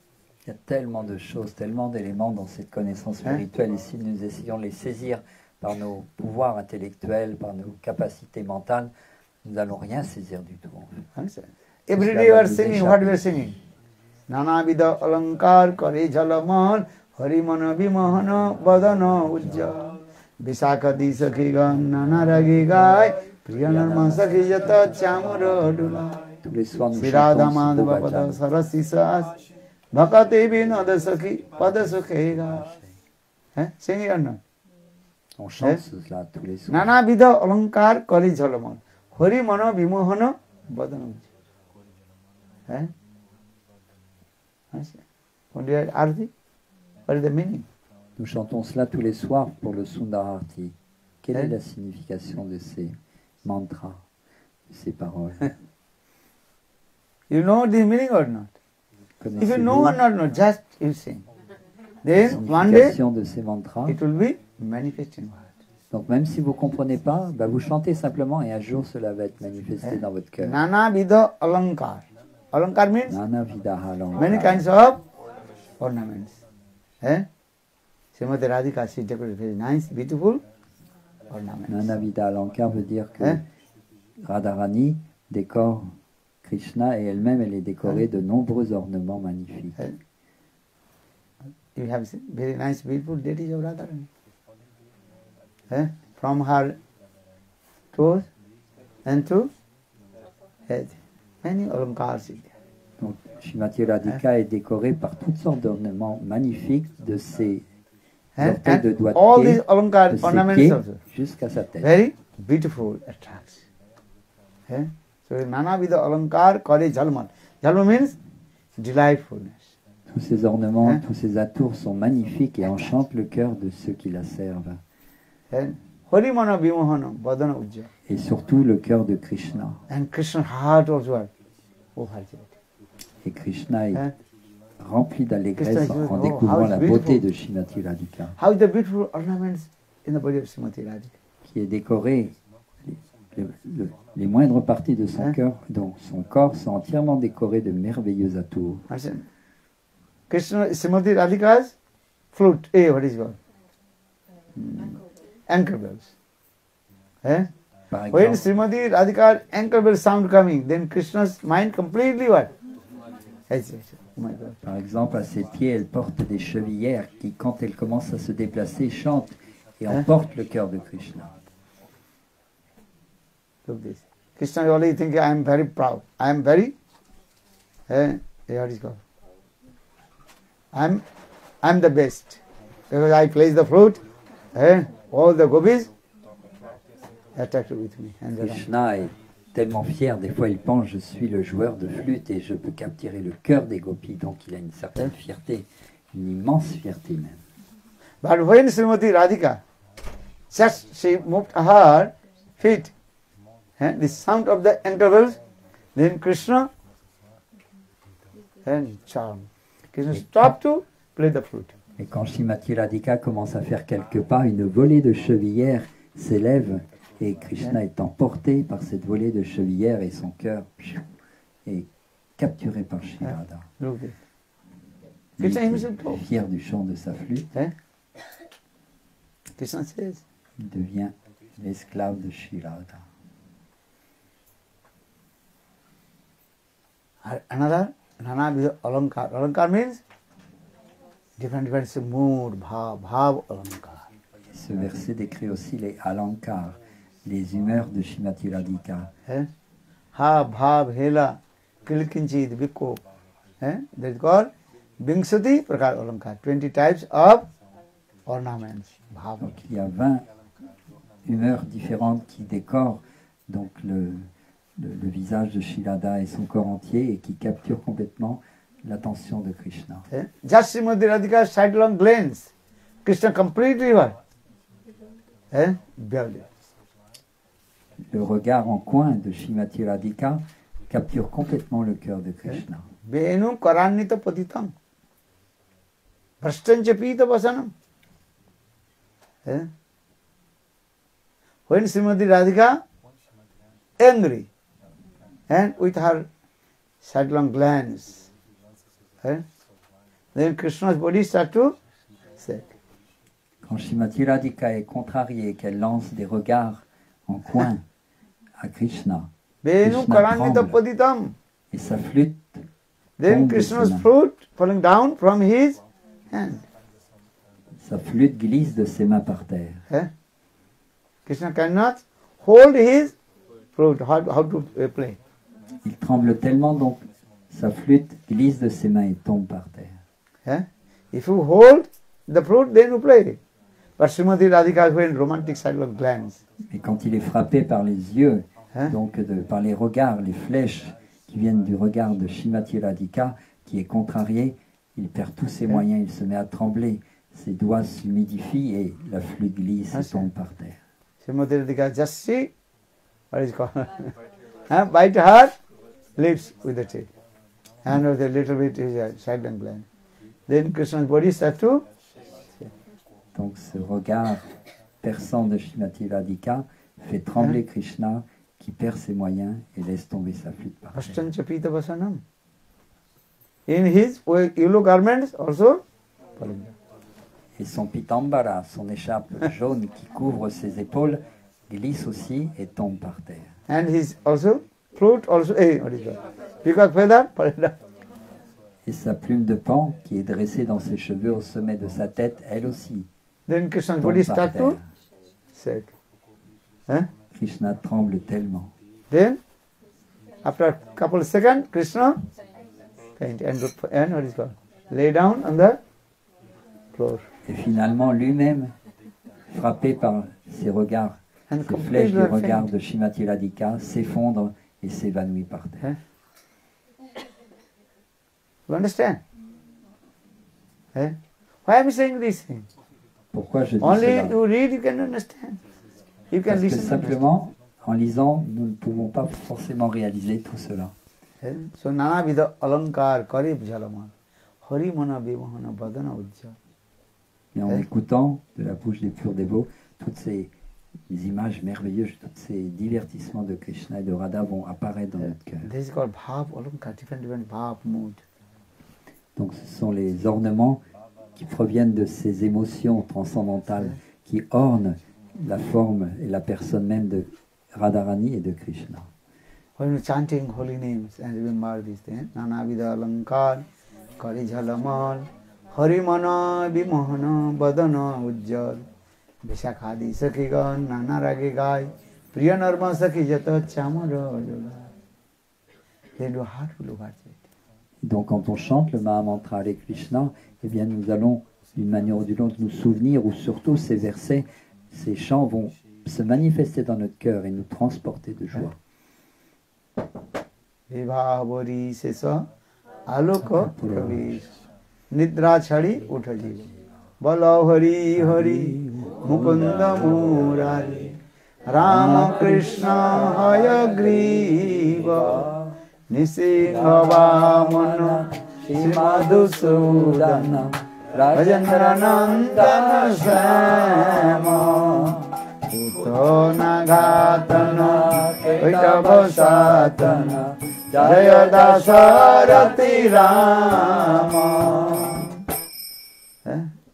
Il y a tellement de choses, tellement d'éléments dans cette connaissance spirituelle. Et si nous essayons de les saisir par nos pouvoirs intellectuels, par nos capacités mentales, nous n'allons rien saisir du tout. Understand? Every day you are singing, what you are singing? Nana vida alankar kare jalaman harimana vimahana badana ujja Visakha di sakhi gan nana ragi gai priyanarma sakhi yata chamara dula Tous les soirs nous Sirada chantons ce beau madhva pada bhajan. sarasisas bhakate vinada sakhi pada sukhega. Sing it or not? On chante cela tous les soirs. Nana vida alankar kare jalaman harimana vimahana badana ujja. What is the meaning? Nous chantons cela tous les soirs pour le Sundararti. Quelle est la signification de ces mantras, de ces paroles? You know the meaning or not? If you know or not, just you sing. Then one day signification de ces mantras. it will be manifesting. Donc même si vous ne comprenez pas, vous chantez simplement et un jour cela va être manifesté dans votre cœur. Nana vida alankar. Alankar means Nana vidaha many alankar. kinds of ornaments. Srimati Radhika, she decorated very nice, beautiful ornaments. Nana vida alankar veut dire que Radharani décore Krishna et elle-même elle est décorée de nombreux ornements magnifiques. You have seen very nice, beautiful deities of Radharani. From her toes and to head. Many alankars is there. Donc, Srimati Radhika est décorée par toutes sortes d'ornements magnifiques de ses orteils de doigt all de these pied, alankar de ses ornaments pieds also jusqu'à sa tête. very beautiful attracts. So Nana Vida Alankar Kale Jalman. Jalman means delightfulness. Tous ces ornements, tous ces atours sont magnifiques et enchantent le cœur de ceux qui la servent. Harimana Vimohana Vadana Ujja. Et surtout le cœur de Krishna. And Krishna's heart also. Oh, Et Krishna est rempli d'allégresse Krishna is- en oh, découvrant how la it's beauté beautiful. de Srimati Radhika, How is the beautiful ornaments in the body of Srimati Radhika. qui est décorée. Les moindres parties de son cœur, dont son corps, sont entièrement décorées de merveilleux atours. Understand? Krishna, Srimati Radhika's flute, what is it called? Anchor bells. Par When exemple, Srimati Radhika's anchor bell sound coming, then Krishna's mind completely what? Hesitates. Oh my God. par exemple, à ses pieds, elle porte des chevillères qui, quand elle commence à se déplacer, chantent et emportent le cœur de Krishna. Look this. Krishna is always thinking, I am very proud. I am very, what is it called? I am the best. Because I play the flute, all the gopis attracted with me. And they Krishna est tellement fier, des fois il pense je suis le joueur de flûte et je peux capturer le cœur des gopis, donc il a une certaine fierté, une immense fierté même. But when Srimati Radhika, just she moved her feet, the sound of the intervals, then Krishna and charm. Krishna stopped to play the flute. Et quand Srimati Radhika commence à faire quelques pas, une volée de chevillères s'élève et Krishna est emporté par cette volée de chevillères et son cœur est capturé par Shri Radha. Look this. Il Krishna himself est told. fier du chant de sa flûte, Krishna says, il devient l'esclave de Shri Radha. another, Nana Alankar. Alankar means different mood, bhav Alankar. Ce verset décrit aussi les alankars, les humeurs de Srimati Radhika. Ha, bhav, hela, kilkinchid, vikko. That is called Vingsati Prakar Alankar. 20 types of ornaments. Bhav. Donc il y a 20 humeurs différentes qui décorent donc le visage de Shri Radha et son corps entier et qui capturent complètement l'attention de Krishna. Just Srimati Radhika's sidelong glance. Krishna completely what? Bewildered. Le regard en coin de Srimati Radhika capture complètement le cœur de Krishna. Venu karannita patitam. Prashtancha pita vasanam. When Srimati Radhika angry and with her sidelong glance, then Krishna's body starts to shake. Quand Srimati Radhika est contrariée et qu'elle lance des regards en coin à Krishna, Venu Krishna karannita tremble patitam. et sa flûte Then tombe de Krishna's ses mains. fruit falling down from his hand. Sa flûte glisse de ses mains par terre. Krishna cannot hold his fruit. How to play? Il tremble tellement donc sa flûte glisse de ses mains et tombe par terre. If you hold the fruit, then you play. But Srimati Radhika is in romantic sidelong glance. Et quand il est frappé par les yeux, donc par les regards, les flèches qui viennent du regard de Srimati Radhika, qui est contrarié, il perd tous ses moyens, il se met à trembler, ses doigts s'humidifient et la flûte glisse et tombe par terre. Srimati Radhika just see, what is it called? Bite her lips with the teeth. And with a little bit is a sidelong glance. Then Krishna's body starts to Donc ce regard perçant de Srimati Radhika fait trembler Krishna qui perd ses moyens et laisse tomber sa flûte par terre. Ashtancha pita vasanam. In his yellow garments also falling down. Et son pitambara, son écharpe jaune qui couvre ses épaules, glisse aussi et tombe par terre. And his also fruit also what is that? Peacock feather falling down. Et sa plume de pan, qui est dressée dans ses cheveux au sommet de sa tête, elle aussi Then Krishna's tombe body par starts terre. to shake. Krishna tremble tellement. Then after a couple of seconds, Krishna and what is called? Lay down on the floor. Et finalement, lui-même, frappé par ces regards, And ces completely flèches du faint. regard de Srimati Radhika, s'effondre et s'évanouit par terre. You understand? Eh? Why am I saying this thing? Pourquoi je dis Only cela? you read, you can understand. You can Parce que listen. simplement, en lisant, nous ne pouvons pas forcément réaliser tout cela. Eh? So nana vida alankar karib jalamal. Hari mana vimahana badana ujja. Et en écoutant de la bouche des purs dévots, toutes ces images merveilleuses, tous ces divertissements de Krishna et de Radha vont apparaître dans notre cœur. This is called bhav alankar, different bhav mood. Donc ce sont les ornements qui proviennent de ces émotions transcendantales qui ornent la forme et la personne même de Radharani et de Krishna. When you're chanting holy names and remember these things, nana vida alankar kari jalamal. Hari mana vimahana badana ujjal. Vishakhadi sakhigan nana rage gai. Priya narma sakhi jata chamara yoga. Then your heart will look at it. Donc quand on chante le Mahamantra Hare Krishna, eh bien nous allons d'une manière ou d'une autre nous souvenir, ou surtout ces versets, ces chants vont se manifester dans notre cœur et nous transporter de joie. Vibhavori sesa aloka pravesh. Nidra chadi utha jiva. Bala hari hari mukunda murari. Rama Krishna hayagriva. Nisinghavamana Shimadhusudana Rajendranandana Shama Utona Ghatana Vaitavasatana Jaya Dasarati Rama.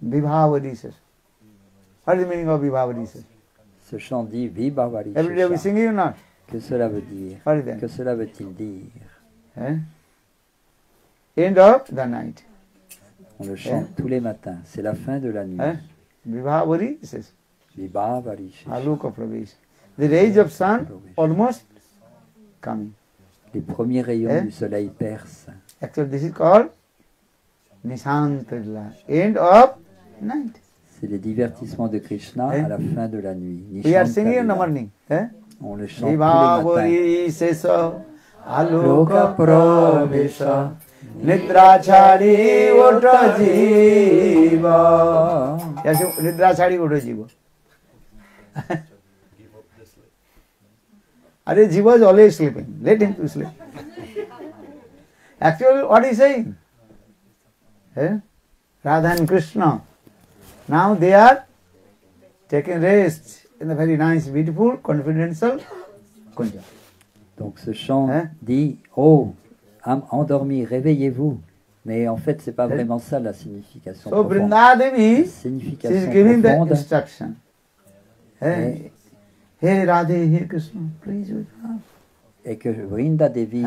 Vibhavadi says. What is the meaning of Vibhavadi says? Ce chant dit Vibhavari Every day we Shesha. sing it or not? Que cela veut dire? What is that? Que cela veut-il dire? End of the night. On le chante tous les matins. C'est la fin de la nuit. Vibhavari says. Vibhavari Shesha. Aloka Pravesh. The rays of sun almost coming. Les premiers rayons du soleil percent. Actually, this is called Nishantadla. End of night. C'est les divertissements de Krishna à la fin de la nuit. We are singing in the Nishantadla. morning. On le chante tous les matins. Vibhavari sesa aloka pravesha nidra chadi uta jiva. Yes, nidra chadi uta jiva. Are jiva is always sleeping. Let him to sleep. Actually, what is saying? Radha and Krishna. Now they are taking rest in a very nice, beautiful, confidential kunja. Donc ce chant dit « Oh, âme endormie, réveillez-vous ». Mais en fait, c'est pas vraiment ça la signification So profonde. Vrinda La Devi, she signification is giving the profonde, instruction. Hey Radhe, hey Krishna, please wake up. est que Vrinda Devi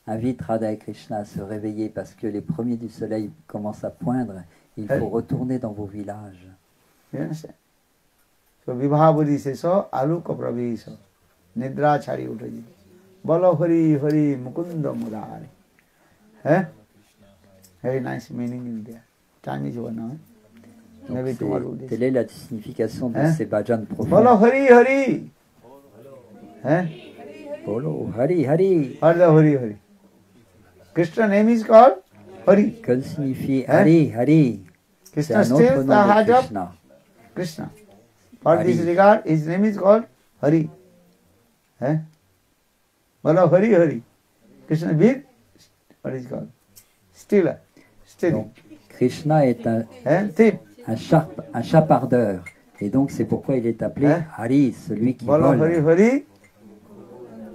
invite Radha et Krishna à se réveiller parce que les premiers du soleil commencent à poindre. Il faut retourner dans vos villages. You understand? So Vibhavadi says, so Aluka Pravesa, Nidra Chari Utaji, Bala Hari Hari Mukunda Murari. Very nice meaning in there. Time is over now. Maybe tomorrow. Telle est la signification de ces bhajans profonds. Bala Hari Hari. Bolo Hari Hari. Harda Hari Hari. Krishna name is called Hari. Que signifie Hari Hari? C'est Krishna un autre still the nom heart de of Krishna. Krishna. For Hari. this regard, his name is called Hari. Bala Hari Hari. Krishna big, what is called? Stiller. Steady. Donc, Krishna est Thief. un chapardeur. Et donc, c'est pourquoi il est appelé Hari, celui qui Bala Hari vole. Hari.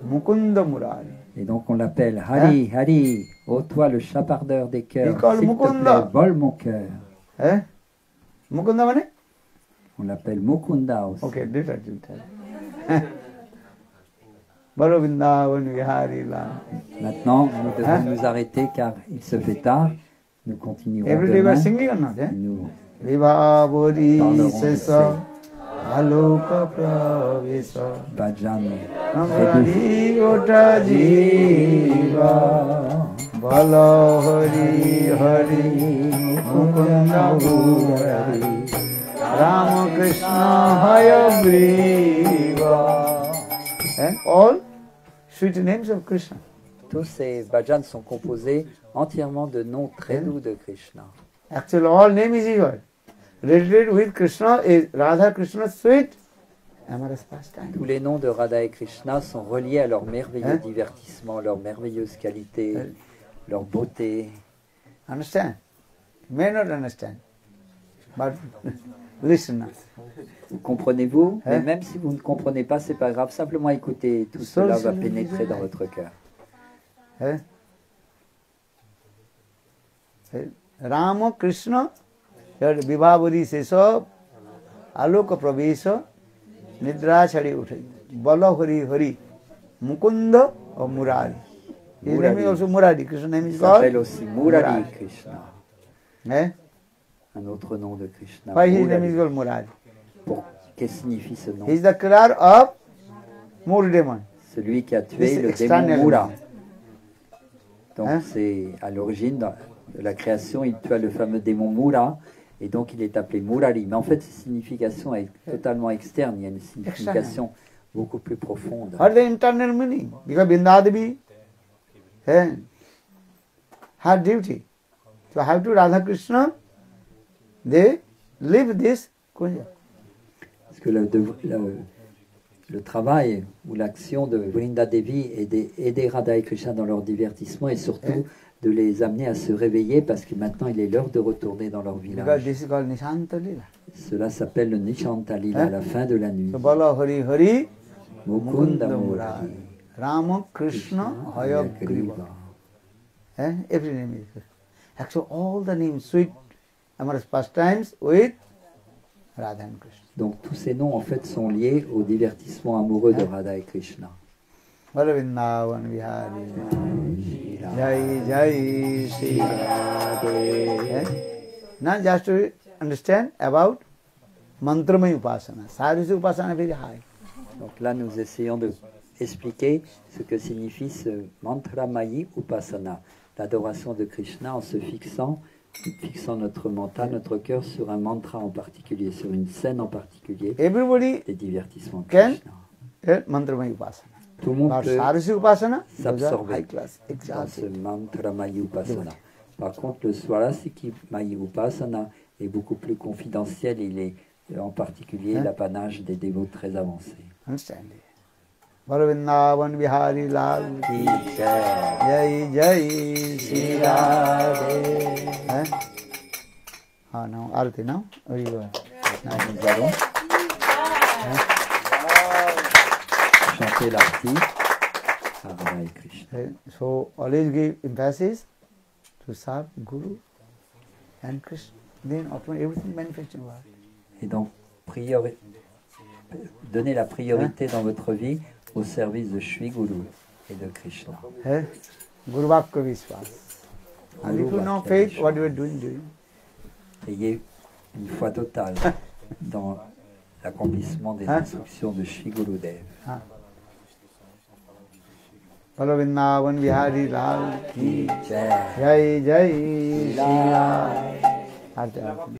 Mukunda Murari. Et donc, on l'appelle Hari, Hari. Ô toi, le chapardeur des cœurs, Il colle s'il te Mukunda. plaît, vole mon cœur. Mukunda mane? On l'appelle Mukunda aussi. Okay, different. Bala Vrindavan Vihari La. Maintenant, nous devons nous arrêter car il se fait tard. Nous continuerons Every day we are demain. singing or not? Nous Vibhavadi parlerons de Sesa Aloka Pravesa bhajan Namrani Ota Jiva Bolo Hari Hari Mukunda Murari Rama Krishna Hayagriva. And all sweet names of Krishna. Tous ces bhajans sont composés entièrement de noms très doux de Krishna. Actually, all name is equal. Related with Krishna is Radha Krishna sweet amorous pastime. Tous les noms de Radha et Krishna sont reliés à leur merveilleux divertissement, leur merveilleuse qualité, leur beauté. Understand? You may not understand, but listen now. Comprenez-vous? Mais même si vous ne comprenez pas, c'est pas grave. Simplement écoutez, tout cela va pénétrer dans votre cœur. Rama Krishna Vibhavuri Sesa Aloka Pravesa Nidra Chari Uthai Bala Hari Hari Mukunda or Murari. His name is also Murari. Krishna name is called s'appelle aussi Murari Krishna. Eh? Un autre nom de Krishna. Why his name is called Murari? Qu'est-ce que signifie ce nom? He is the killer of Mur demon. Celui qui a tué le démon Mura. Donc c'est à l'origine de la création, il tua le fameux démon Mura et donc il est appelé Murari. Mais en fait, sa signification est totalement externe. Il y a une signification beaucoup plus profonde. What is the internal meaning? Because Vrindadevi, her duty to have to Radha Krishna, they live this kunja. Parce que le travail ou l'action de Vrinda Devi est d'aider Radha et Krishna dans leur divertissement et surtout de les amener à se réveiller parce que maintenant il est l'heure de retourner dans leur Because village. this is called Nishanta Lila. Cela s'appelle le Nishanta Lila, la fin de la nuit. So Bala Hari Hari Mukunda Mukunda Murari. Rama Krishna Hayagriva. Every name is actually all the names sweet amorous pastimes with Radha and Krishna. Donc tous ces noms en fait sont liés au divertissement amoureux de Radha et Krishna. Vrindavan Vihari Jai Jai Shri Radhe. Now just to understand about Mantramaya Upasana. Sarvisa Upasana very high. Donc là nous essayons de expliquer ce que signifie ce Mantramayi Upasana, l'adoration de Krishna en se fixant notre mental, notre cœur sur un mantra en particulier, sur une scène en particulier, Everybody des divertissements de can Krishna. Mantramaya Upasana. Tout le monde But peut Sarvisa Upasana is a s'absorber high class, dans ce exalted. Mantramayi Upasana. Par contre, le Swarasiki Mayi Upasana est beaucoup plus confidentiel, il est en particulier l'apanage des dévots très avancés. Understand? Vrindavan Vihari Lal Ki jai. Jai Jai Shri Radhe. Now Arati now? Very good. Nous allons chanter l'arti à Radha et Krishna. So always give emphasis to serve Guru and Krishna. Then automatically everything manifests in world. Et donc, donnez la priorité dans votre vie au service de Shri Guru et de Krishna. Guru Vakya Vishwas. And if you know faith, what you are doing. Ayez une foi totale dans l'accomplissement des instructions de Shri Gurudev. Vrindavan Vihari Lal Ki Jai. Jai Jai Shri Radhe.